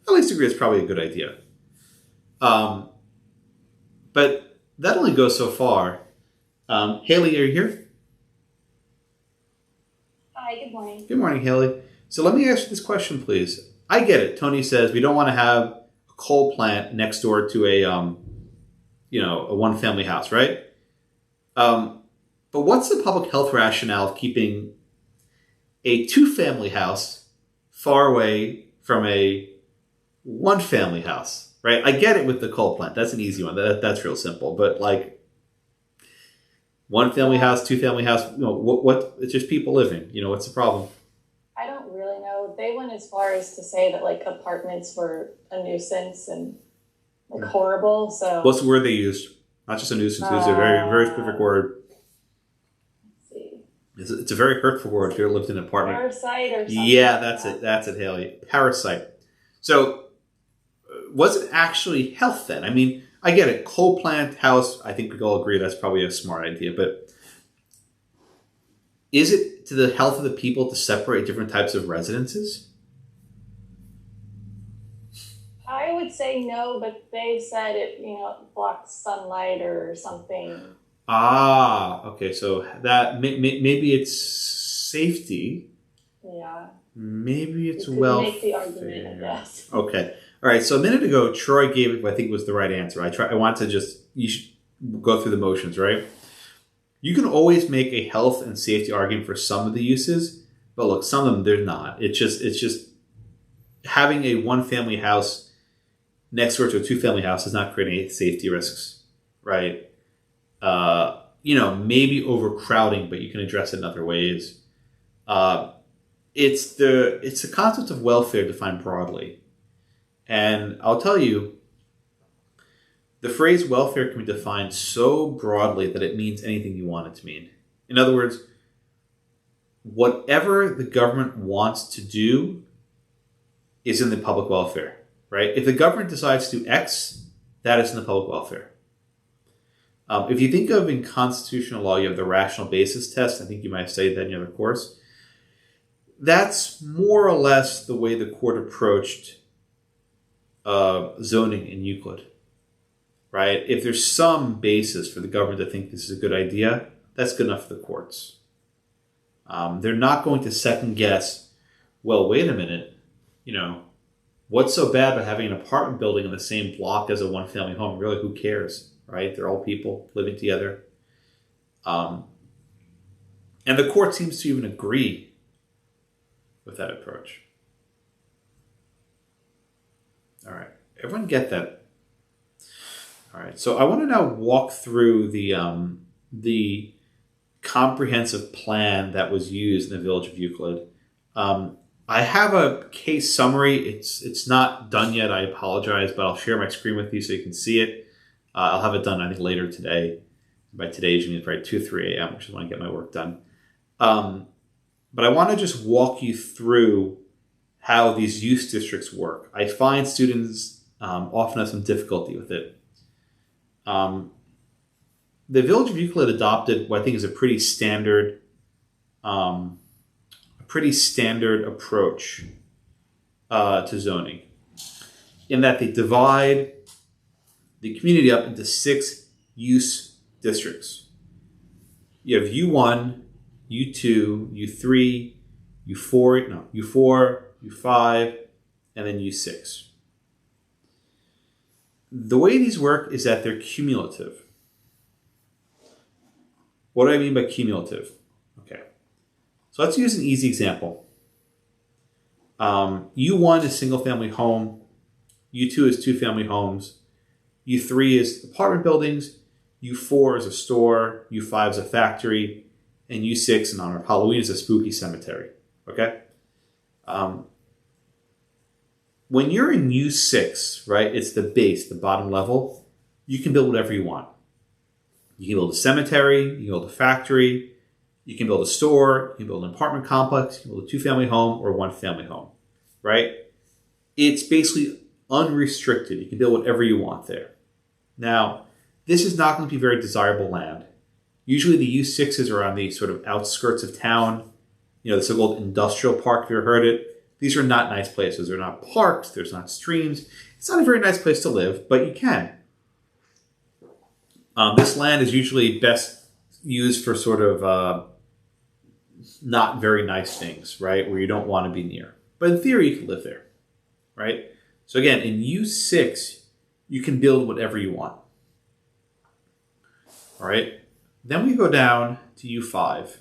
at least agree it's probably a good idea. But that only goes so far. Haley, are you here? Hi, good morning. Good morning, Haley. So let me ask you this question, please. I get it. Tony says we don't want to have a coal plant next door to a one-family house, right? But what's the public health rationale of keeping a 2-family house far away from a 1-family house, right? I get it with the coal plant. That's an easy one. That's real simple. But like 1-family house, 2-family house, what? It's just people living. What's the problem? I don't really know. They went as far as to say that like apartments were a nuisance and like horrible. So what's the word they used? Not just a nuisance. It's a very, very specific word. It's a very hurtful word if you lived in an apartment. Parasite or something. Yeah, that's it. That's it, Haley. Parasite. So, was it actually health then? I mean, I get it. Coal plant house, I think we all agree that's probably a smart idea. But is it to the health of the people to separate different types of residences? I would say no, but they said it, blocks sunlight or something. Okay. So that maybe it's safety. Yeah. Maybe it's you could welfare. Make the argument, I guess. Okay. All right. So a minute ago, Troy gave what I think was the right answer. I want to you should go through the motions, right? You can always make a health and safety argument for some of the uses, but look, some of them they're not. It's just having a 1-family house next door to a 2-family house is not creating any safety risks, right? Maybe overcrowding, but you can address it in other ways. It's the concept of welfare defined broadly. And I'll tell you, the phrase welfare can be defined so broadly that it means anything you want it to mean. In other words, whatever the government wants to do is in the public welfare, right? If the government decides to do X, that is in the public welfare. If you think of in constitutional law, you have the rational basis test. I think you might have studied that in your other course. That's more or less the way the court approached zoning in Euclid, right? If there's some basis for the government to think this is a good idea, that's good enough for the courts. They're not going to second guess, well, wait a minute, what's so bad about having an apartment building in the same block as a 1-family home? Really, who cares? Right? They're all people living together. And the court seems to even agree with that approach. All right. Everyone get that? All right. So I want to now walk through the comprehensive plan that was used in the village of Euclid. I have a case summary. It's not done yet. I apologize, but I'll share my screen with you so you can see it. I'll have it done, I think, later today. By today, usually probably 2 or 3 a.m., which is when I get my work done. But I want to just walk you through how these use districts work. I find students often have some difficulty with it. The village of Euclid adopted what I think is a pretty standard approach to zoning, in that they divide the community up into 6 use districts. You have U1, U2, U3, U4, U5, and then U6. The way these work is that they're cumulative. What do I mean by cumulative? Okay. So let's use an easy example. U1 is single-family home. U2 is 2-family homes. U3 is apartment buildings. U4 is a store. U5 is a factory. And U6, in honor of Halloween, is a spooky cemetery. Okay? When you're in U6, right, it's the base, the bottom level, you can build whatever you want. You can build a cemetery, you can build a factory, you can build a store, you can build an apartment complex, you can build a 2-family home or a 1-family home, right? It's basically unrestricted. You can build whatever you want there. Now, this is not going to be very desirable land. Usually the U6s are on the sort of outskirts of town, the so-called industrial park, if you ever heard it. These are not nice places. They're not parks. There's not streams. It's not a very nice place to live, but you can. This land is usually best used for sort of not very nice things, right, where you don't want to be near. But in theory, you can live there, right? So again, in U6, you can build whatever you want. All right? Then we go down to U5.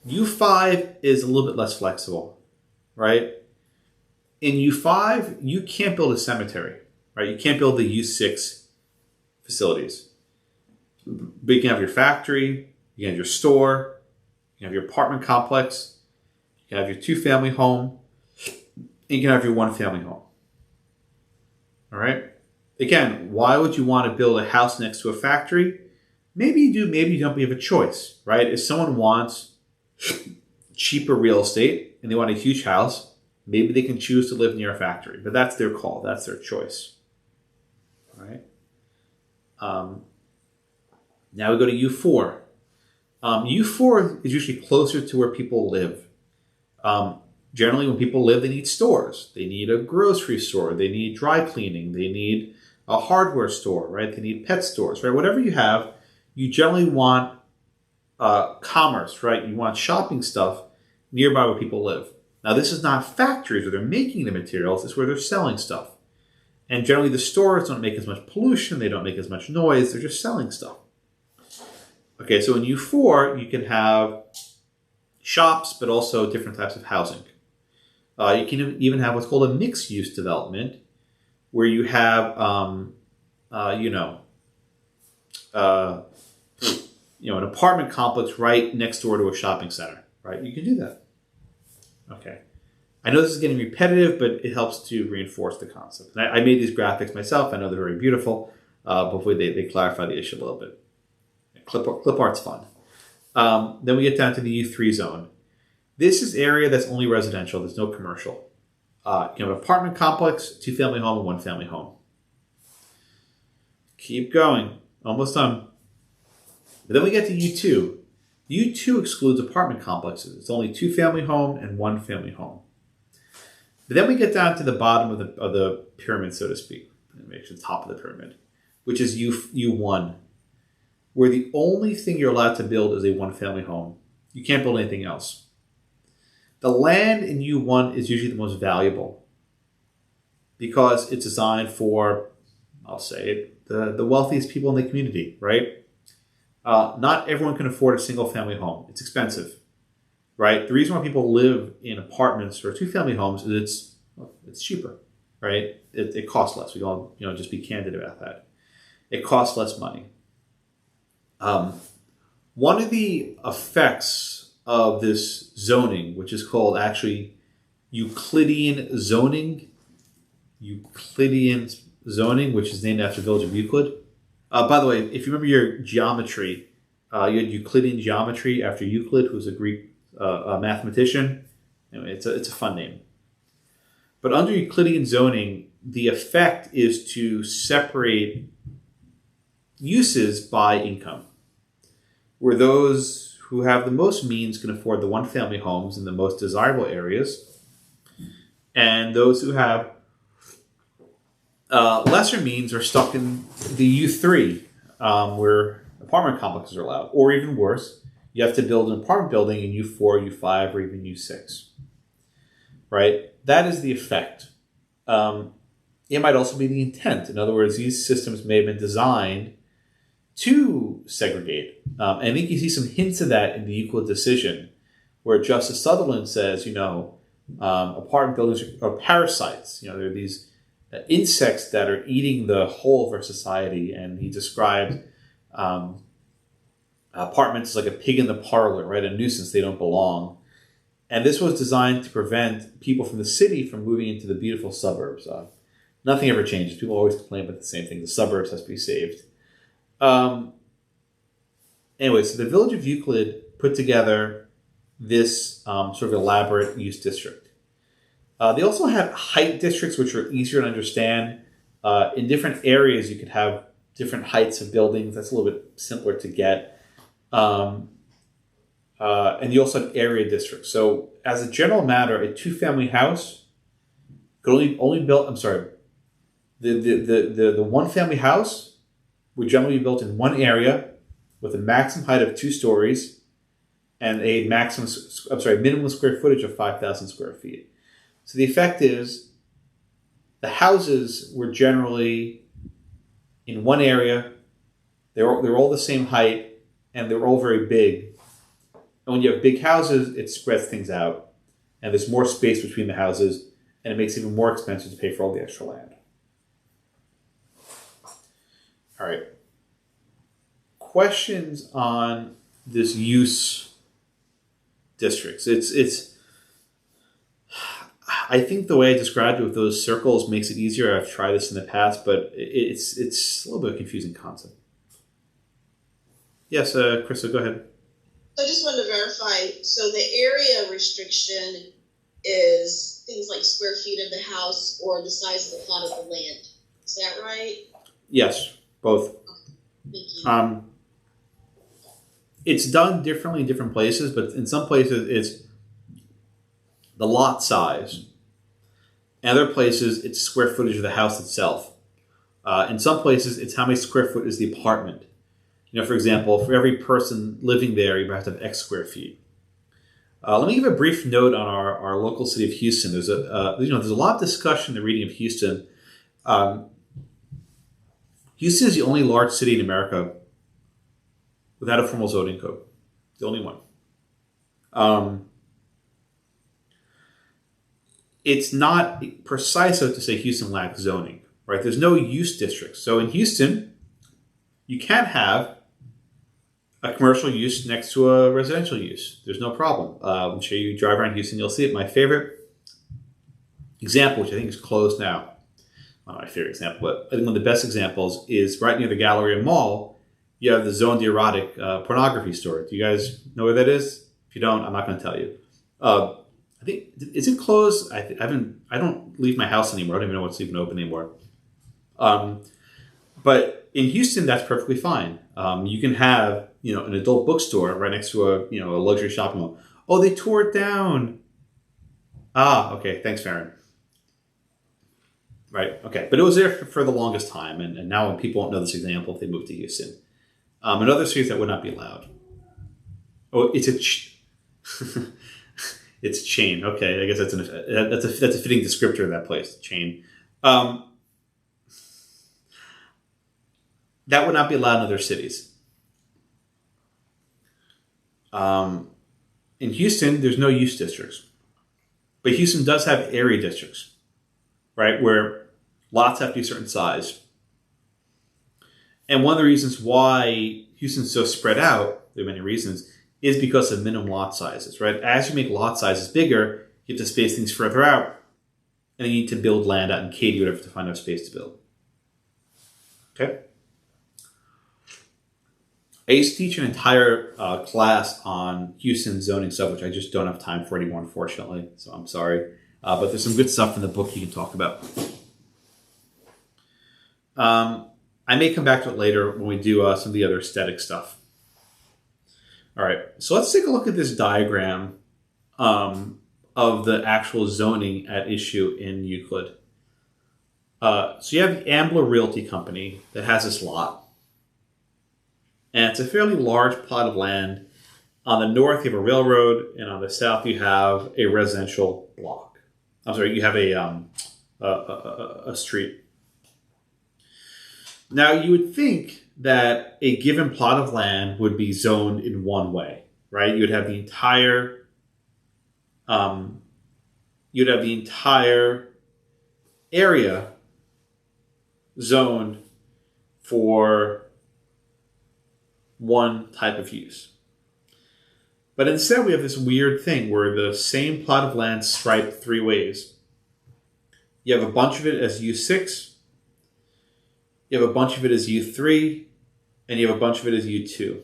U5 is a little bit less flexible, right? In U5, you can't build a cemetery, right? You can't build the U6 facilities. But you can have your factory, you can have your store, you can have your apartment complex, you can have your 2-family home, and you can have your 1-family home. All right? Again, why would you want to build a house next to a factory? Maybe you do, maybe you don't, but you have a choice, right? If someone wants cheaper real estate and they want a huge house, maybe they can choose to live near a factory, but that's their call. That's their choice. All right. Now we go to U4. U4 is usually closer to where people live. Generally, when people live, they need stores. They need a grocery store. They need dry cleaning. They need a hardware store, right? They need pet stores, right? Whatever you have, you generally want commerce, right? You want shopping stuff nearby where people live. Now, this is not factories where they're making the materials. It's where they're selling stuff. And generally, the stores don't make as much pollution. They don't make as much noise. They're just selling stuff. Okay, so in U4, you can have shops, but also different types of housing. You can even have what's called a mixed-use development, where you have, an apartment complex right next door to a shopping center, right? You can do that. Okay. I know this is getting repetitive, but it helps to reinforce the concept. And I made these graphics myself. I know they're very beautiful. Hopefully they clarify the issue a little bit. Clip art's fun. Then we get down to the U3 zone. This is area that's only residential. There's no commercial. You have an apartment complex, 2-family home, and 1-family home. Keep going. Almost done. But then we get to U2. U2 excludes apartment complexes. It's only 2-family home and 1-family home. But then we get down to the bottom of the pyramid, so to speak. Actually, the top of the pyramid, which is U1, where the only thing you're allowed to build is a 1-family home. You can't build anything else. The land in U1 is usually the most valuable because it's designed for, I'll say it, the wealthiest people in the community, right? Not everyone can afford a single-family home. It's expensive, right? The reason why people live in apartments or 2-family homes is it's cheaper, right? It costs less. We all just be candid about that. It costs less money. One of the effects of this zoning, which is called actually Euclidean zoning, which is named after the village of Euclid. By the way, if you remember your geometry, you had Euclidean geometry after Euclid, who was a Greek mathematician. Anyway, it's a fun name. But under Euclidean zoning, the effect is to separate uses by income, where those who have the most means can afford the 1-family homes in the most desirable areas, and those who have lesser means are stuck in the U3, where apartment complexes are allowed. Or even worse, you have to build an apartment building in U4, U5, or even U6. Right? That is the effect. It might also be the intent. In other words, these systems may have been designed to segregate. And I think you see some hints of that in the Euclid decision, where Justice Sutherland says, apartment buildings are parasites. There are these insects that are eating the whole of our society, and he described apartments as like a pig in the parlor, right? A nuisance, they don't belong. And this was designed to prevent people from the city from moving into the beautiful suburbs. Nothing ever changes. People always complain about the same thing. The suburbs has to be saved. Anyway, so the village of Euclid put together this sort of elaborate use district. They also have height districts, which are easier to understand. In different areas, you could have different heights of buildings. That's a little bit simpler to get. And you also have area districts. So as a general matter, a two-family house could only built. I'm sorry. The one-family house would generally be built in one area with a maximum height of 2 stories and a minimum square footage of 5,000 square feet. So the effect is the houses were generally in one area. They were all the same height, and they were all very big. And when you have big houses, it spreads things out, and there's more space between the houses, and it makes it even more expensive to pay for all the extra land. All right. Questions on this use districts. It's. I think the way I described it with those circles makes it easier. I've tried this in the past, but it's a little bit of a confusing concept. Yes, Krista, go ahead. So I just wanted to verify. So the area restriction is things like square feet of the house or the size of the plot of the land. Is that right? Yes, both. Thank you. It's done differently in different places, but in some places it's the lot size. In other places, it's square footage of the house itself. In some places, it's how many square foot is the apartment. For example, for every person living there, you have to have X square feet. Let me give a brief note on our local city of Houston. There's a lot of discussion in the reading of Houston. Houston is the only large city in America without a formal zoning code. The only one. It's not precise though to say Houston lacks zoning, right? There's no use districts. So in Houston, you can't have a commercial use next to a residential use. There's no problem. I'm sure you drive around Houston, you'll see it. My favorite example, which I think is closed now, not my favorite example, but I think one of the best examples is right near the Galleria Mall. You have the zoned erotic pornography store. Do you guys know where that is? If you don't, I'm not going to tell you. I think, is it closed? I don't leave my house anymore. I don't even know what's even open anymore. But in Houston, that's perfectly fine. You can have, an adult bookstore right next to a luxury shopping mall. Oh, they tore it down. Ah, okay. Thanks, Farron. Right. Okay. But it was there for the longest time. And now when people won't know this example, if they move to Houston. In other cities, that would not be allowed. Oh, it's it's chain. Okay. I guess that's a fitting descriptor of that place, chain. That would not be allowed in other cities. In Houston, there's no use districts. But Houston does have area districts, right, where lots have to be a certain size. And one of the reasons why Houston's so spread out, there are many reasons, is because of minimum lot sizes, right? As you make lot sizes bigger, you have to space things further out, and you need to build land out in Katy, whatever, to find enough space to build. Okay? I used to teach an entire class on Houston zoning stuff, which I just don't have time for anymore, unfortunately. So I'm sorry. But there's some good stuff in the book you can talk about. I may come back to it later when we do some of the other aesthetic stuff. All right. So let's take a look at this diagram of the actual zoning at issue in Euclid. So you have the Ambler Realty company that has this lot. And it's a fairly large plot of land. On the north, you have a railroad, and on the south, you have a residential block. I'm sorry, you have a street. Now, you would think that a given plot of land would be zoned in one way, right? You would have the entire area zoned for one type of use. But instead we have this weird thing where the same plot of land striped 3 ways. You have a bunch of it as U6, you have a bunch of it as U3, and you have a bunch of it as U2.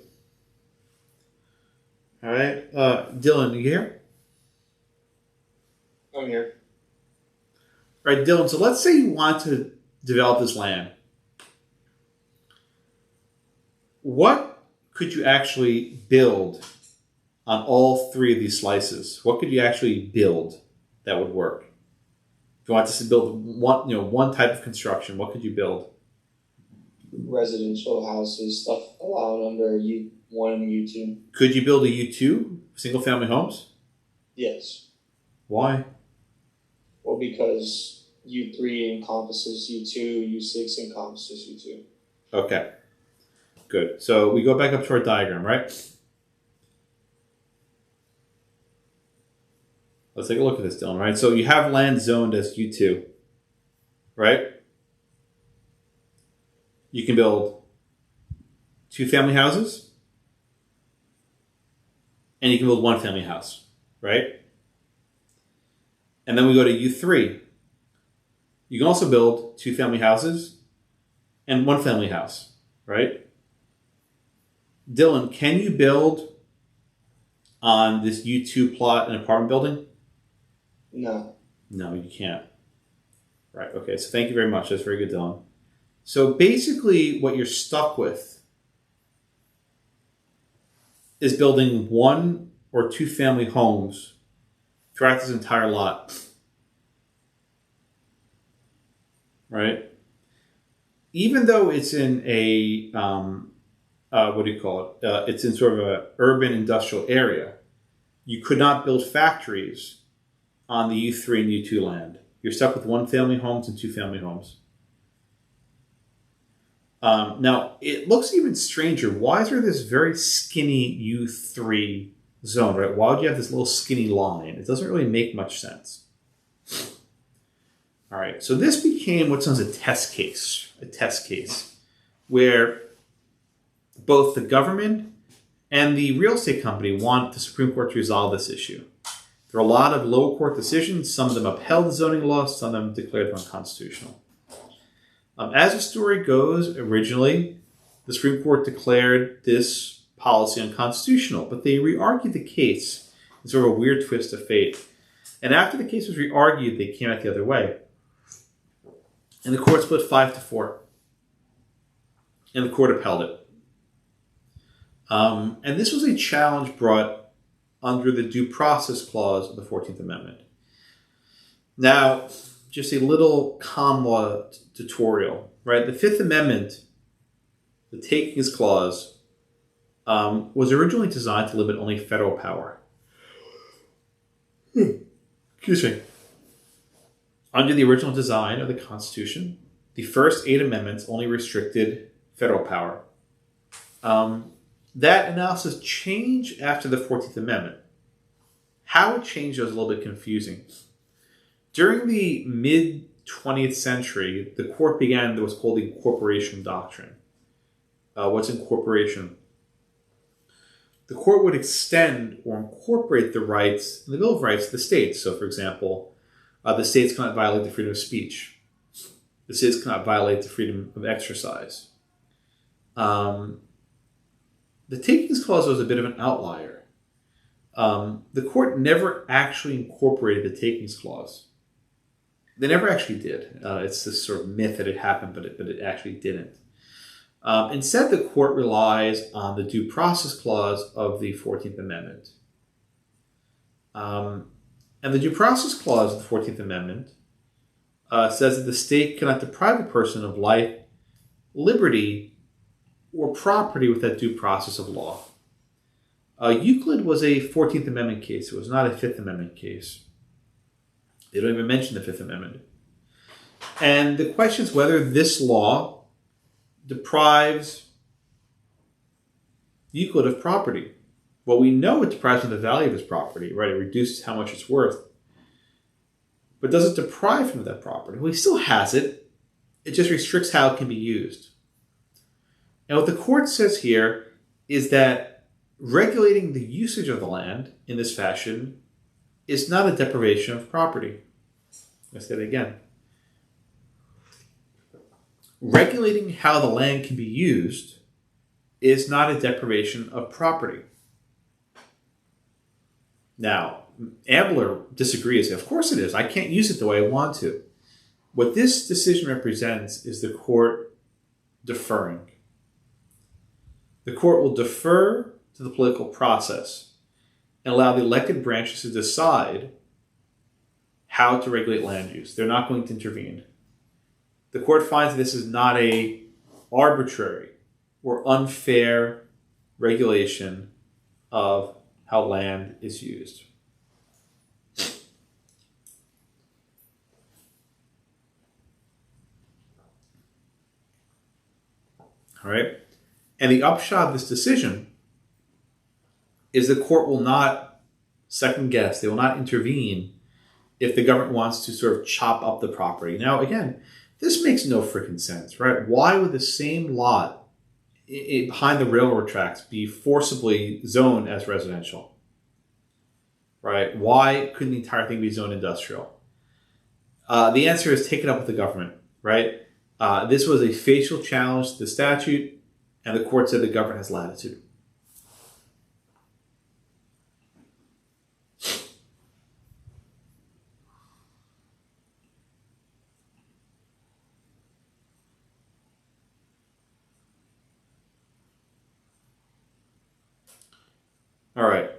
All right, Dylan, you here? I'm here. All right, Dylan, so let's say you want to develop this land, what could you actually build on all three of these slices? What could you actually build that would work? If you want to build one type of construction, what could you build? Residential houses, stuff allowed under U1 and U2. Could you build a U2, single family homes? Yes. Why? Well, because U3 encompasses U2, U6 encompasses U2. Okay. Good. So we go back up to our diagram, right? Let's take a look at this, Dylan, right? So you have land zoned as U2, right? You can build 2-family houses, and you can build 1-family house, right? And then we go to U3. You can also build 2-family houses and 1-family house, right? Dylan, can you build on this U2 plot an apartment building? No. No, you can't. Right, okay, so thank you very much. That's very good, Dylan. So basically what you're stuck with is building 1 or 2-family homes throughout this entire lot. Right? Even though it's in a, it's in sort of an urban industrial area, you could not build factories on the U3 and U2 land. You're stuck with 1-family homes and 2-family homes. Now, it looks even stranger. Why is there this very skinny U3 zone, right? Why would you have this little skinny line? It doesn't really make much sense. All right, so this became what's known as a test case where both the government and the real estate company want the Supreme Court to resolve this issue. There are a lot of lower court decisions. Some of them upheld the zoning laws, some of them declared them unconstitutional. As the story goes, originally, the Supreme Court declared this policy unconstitutional, but they re-argued the case in sort of a weird twist of fate. And after the case was re-argued, they came out the other way. And the court split 5-4. And the court upheld it. And this was a challenge brought under the Due Process Clause of the 14th Amendment. Now, just a little common law tutorial, right? The Fifth Amendment, the Takings Clause, was originally designed to limit only federal power. Excuse me. Under the original design of the Constitution, the first 8 amendments only restricted federal power. That analysis changed after the 14th Amendment. How it changed was a little bit confusing. During the mid-20th century, the court began what's called the incorporation doctrine. What's incorporation? The court would extend or incorporate the rights in the Bill of Rights of the states. So, for example, the states cannot violate the freedom of speech. The states cannot violate the freedom of exercise. The Takings Clause was a bit of an outlier. The court never actually incorporated the Takings Clause. They never actually did. It's this sort of myth that it happened, but it actually didn't. Instead, the court relies on the Due Process Clause of the 14th Amendment. And the Due Process Clause of the 14th Amendment says that the state cannot deprive a person of life, liberty, or property without due process of law. Euclid was a 14th Amendment case. It was not a 5th Amendment case. They don't even mention the 5th Amendment. And the question is whether this law deprives Euclid of property. Well, we know it deprives him of the value of his property, right? It reduces how much it's worth. But does it deprive him of that property? Well, he still has it. It just restricts how it can be used. And what the court says here is that regulating the usage of the land in this fashion is not a deprivation of property. I'll say it again. Regulating how the land can be used is not a deprivation of property. Now, Ambler disagrees. Of course it is. I can't use it the way I want to. What this decision represents is the court deferring. The court will defer to the political process and allow the elected branches to decide how to regulate land use. They're not going to intervene. The court finds that this is not a arbitrary or unfair regulation of how land is used. All right? And the upshot of this decision is the court will not second guess, they will not intervene if the government wants to sort of chop up the property. Now, again, this makes no freaking sense, right? Why would the same lot behind the railroad tracks be forcibly zoned as residential? Right? Why couldn't the entire thing be zoned industrial? The answer is take it up with the government, right? This was a facial challenge to the statute, and the court said the government has latitude. All right.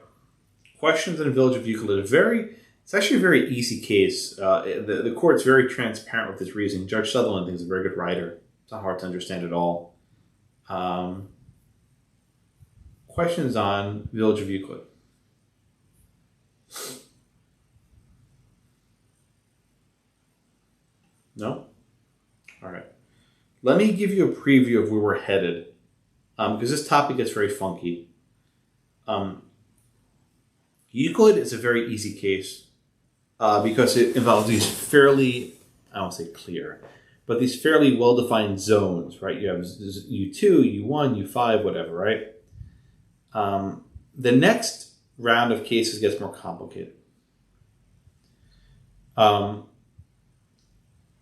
Questions in the Village of Euclid. It's actually a very easy case. The court's very transparent with its reasoning. Judge Sutherland thinks he's a very good writer. It's not hard to understand at all. Questions on Village of Euclid. No? All right. Let me give you a preview of where we're headed, because this topic gets very funky. Euclid is a very easy case because it involves these fairly, I don't say clear, but these fairly well-defined zones, right? You have U2, U1, U5, whatever, right? The next round of cases gets more complicated. The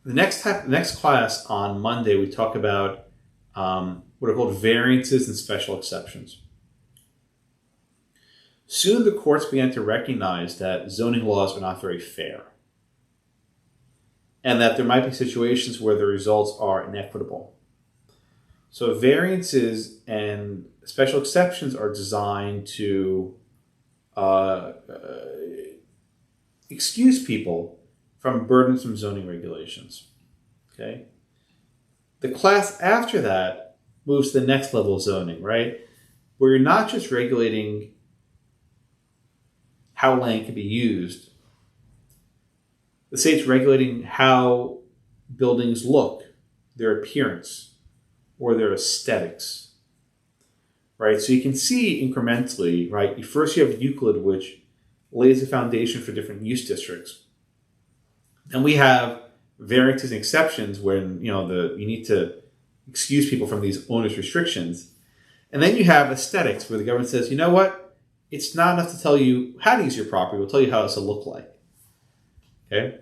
next class on Monday, we talk about what are called variances and special exceptions. Soon the courts began to recognize that zoning laws are not very fair, and that there might be situations where the results are inequitable. So variances and special exceptions are designed to excuse people from burdensome zoning regulations. Okay? The class after that moves to the next level of zoning, right? Where you're not just regulating how land can be used. The state's regulating how buildings look, their appearance, or their aesthetics. Right? So you can see incrementally, right? First you have Euclid, which lays the foundation for different use districts. And we have variances and exceptions when you need to excuse people from these onerous restrictions. And then you have aesthetics, where the government says, you know what? It's not enough to tell you how to use your property. We'll tell you how it's to look like. Okay?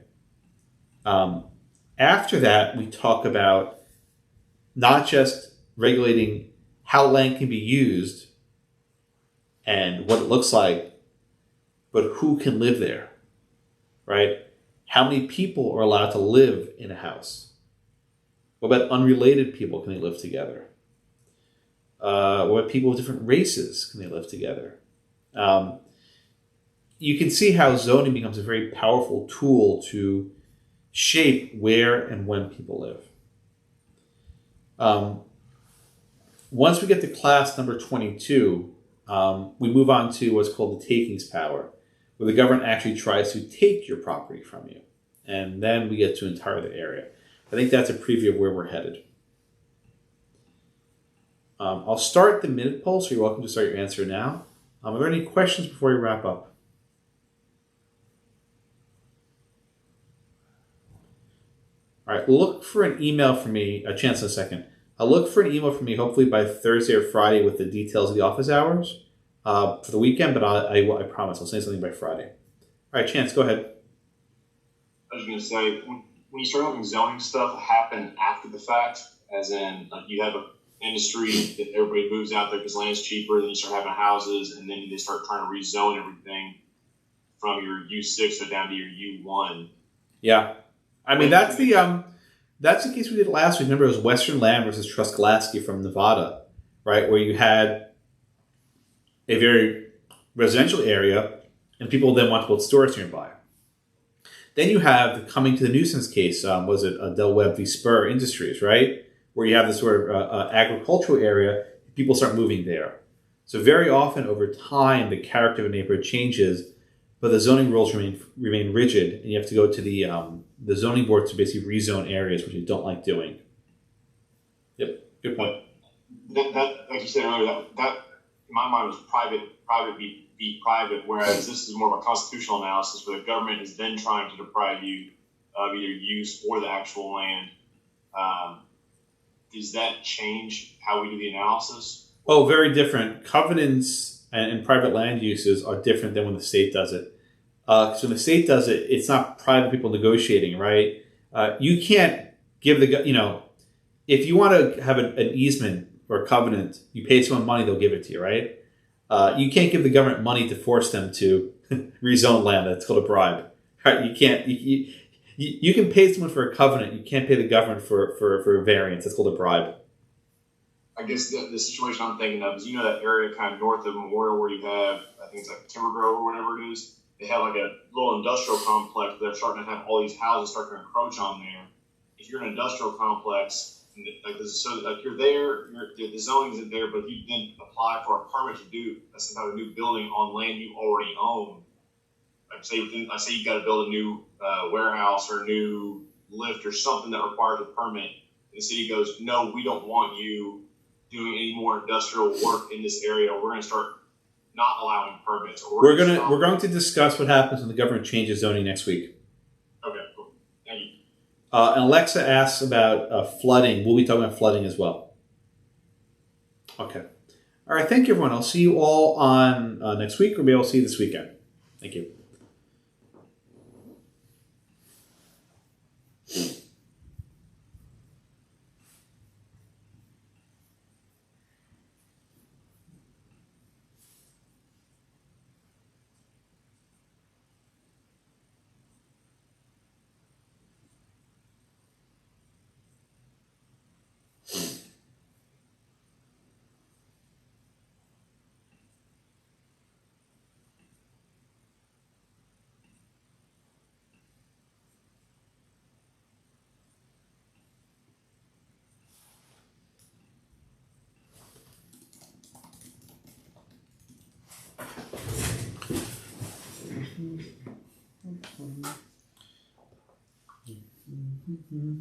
After that, we talk about not just regulating how land can be used and what it looks like, but who can live there, right? How many people are allowed to live in a house? What about unrelated people? Can they live together? What about people of different races? Can they live together? You can see how zoning becomes a very powerful tool to shape where and when people live. Once we get to class number 22, we move on to what's called the takings power, where the government actually tries to take your property from you. And then we get to entire the area. I think that's a preview of where we're headed. I'll start the minute poll, so you're welcome to start your answer now. Are there any questions before we wrap up? All right, look for an email from me, a chance in a second. I'll look for an email from me hopefully by Thursday or Friday with the details of the office hours for the weekend, but I promise I'll say something by Friday. All right, Chance, go ahead. I was going to say, when you start having zoning stuff happen after the fact, as in like you have an industry that everybody moves out there because land's cheaper, then you start having houses, and then they start trying to rezone everything from your U6 or down to your U1. Yeah. I mean, that's the case we did last week. Remember, it was Western Land versus Truskalaski from Nevada, right? Where you had a very residential area, and people then want to build stores nearby. Then you have the coming to the nuisance case. Was it Del Webb v. Spur Industries, right? Where you have this sort of agricultural area, people start moving there. So very often over time, the character of a neighborhood changes, but the zoning rules remain rigid, and you have to go to the zoning board to basically rezone areas, which you don't like doing. Yep, good point. That like you said earlier, that in my mind was private be private, whereas this is more of a constitutional analysis where the government is then trying to deprive you of either use or the actual land. Does that change how we do the analysis? Oh, very different. Covenants and private land uses are different than when the state does it. So when the state does it, it's not private people negotiating, right? You can't give if you want to have an easement or a covenant, you pay someone money, they'll give it to you, right? You can't give the government money to force them to rezone land. That's called a bribe, right? You can't. You can pay someone for a covenant. You can't pay the government for a variance. That's called a bribe. I guess the situation I'm thinking of is, that area kind of north of Memorial where you have, I think it's like Timber Grove or whatever it is. They have like a little industrial complex. They're starting to have all these houses start to encroach on there. If you're an industrial complex, you're there, the zoning isn't there, but you then apply for a permit to do a new building on land you already own. Like say you got to build a new warehouse or a new lift or something that requires a permit. And the city goes, no, we don't want you doing any more industrial work in this area. We're going to start not allowing permits. Or we're going to discuss what happens when the government changes zoning next week. Okay, cool. Thank you. And Alexa asks about flooding. We'll be talking about flooding as well. Okay. All right. Thank you, everyone. I'll see you all on next week, or maybe I'll see you this weekend. Thank you.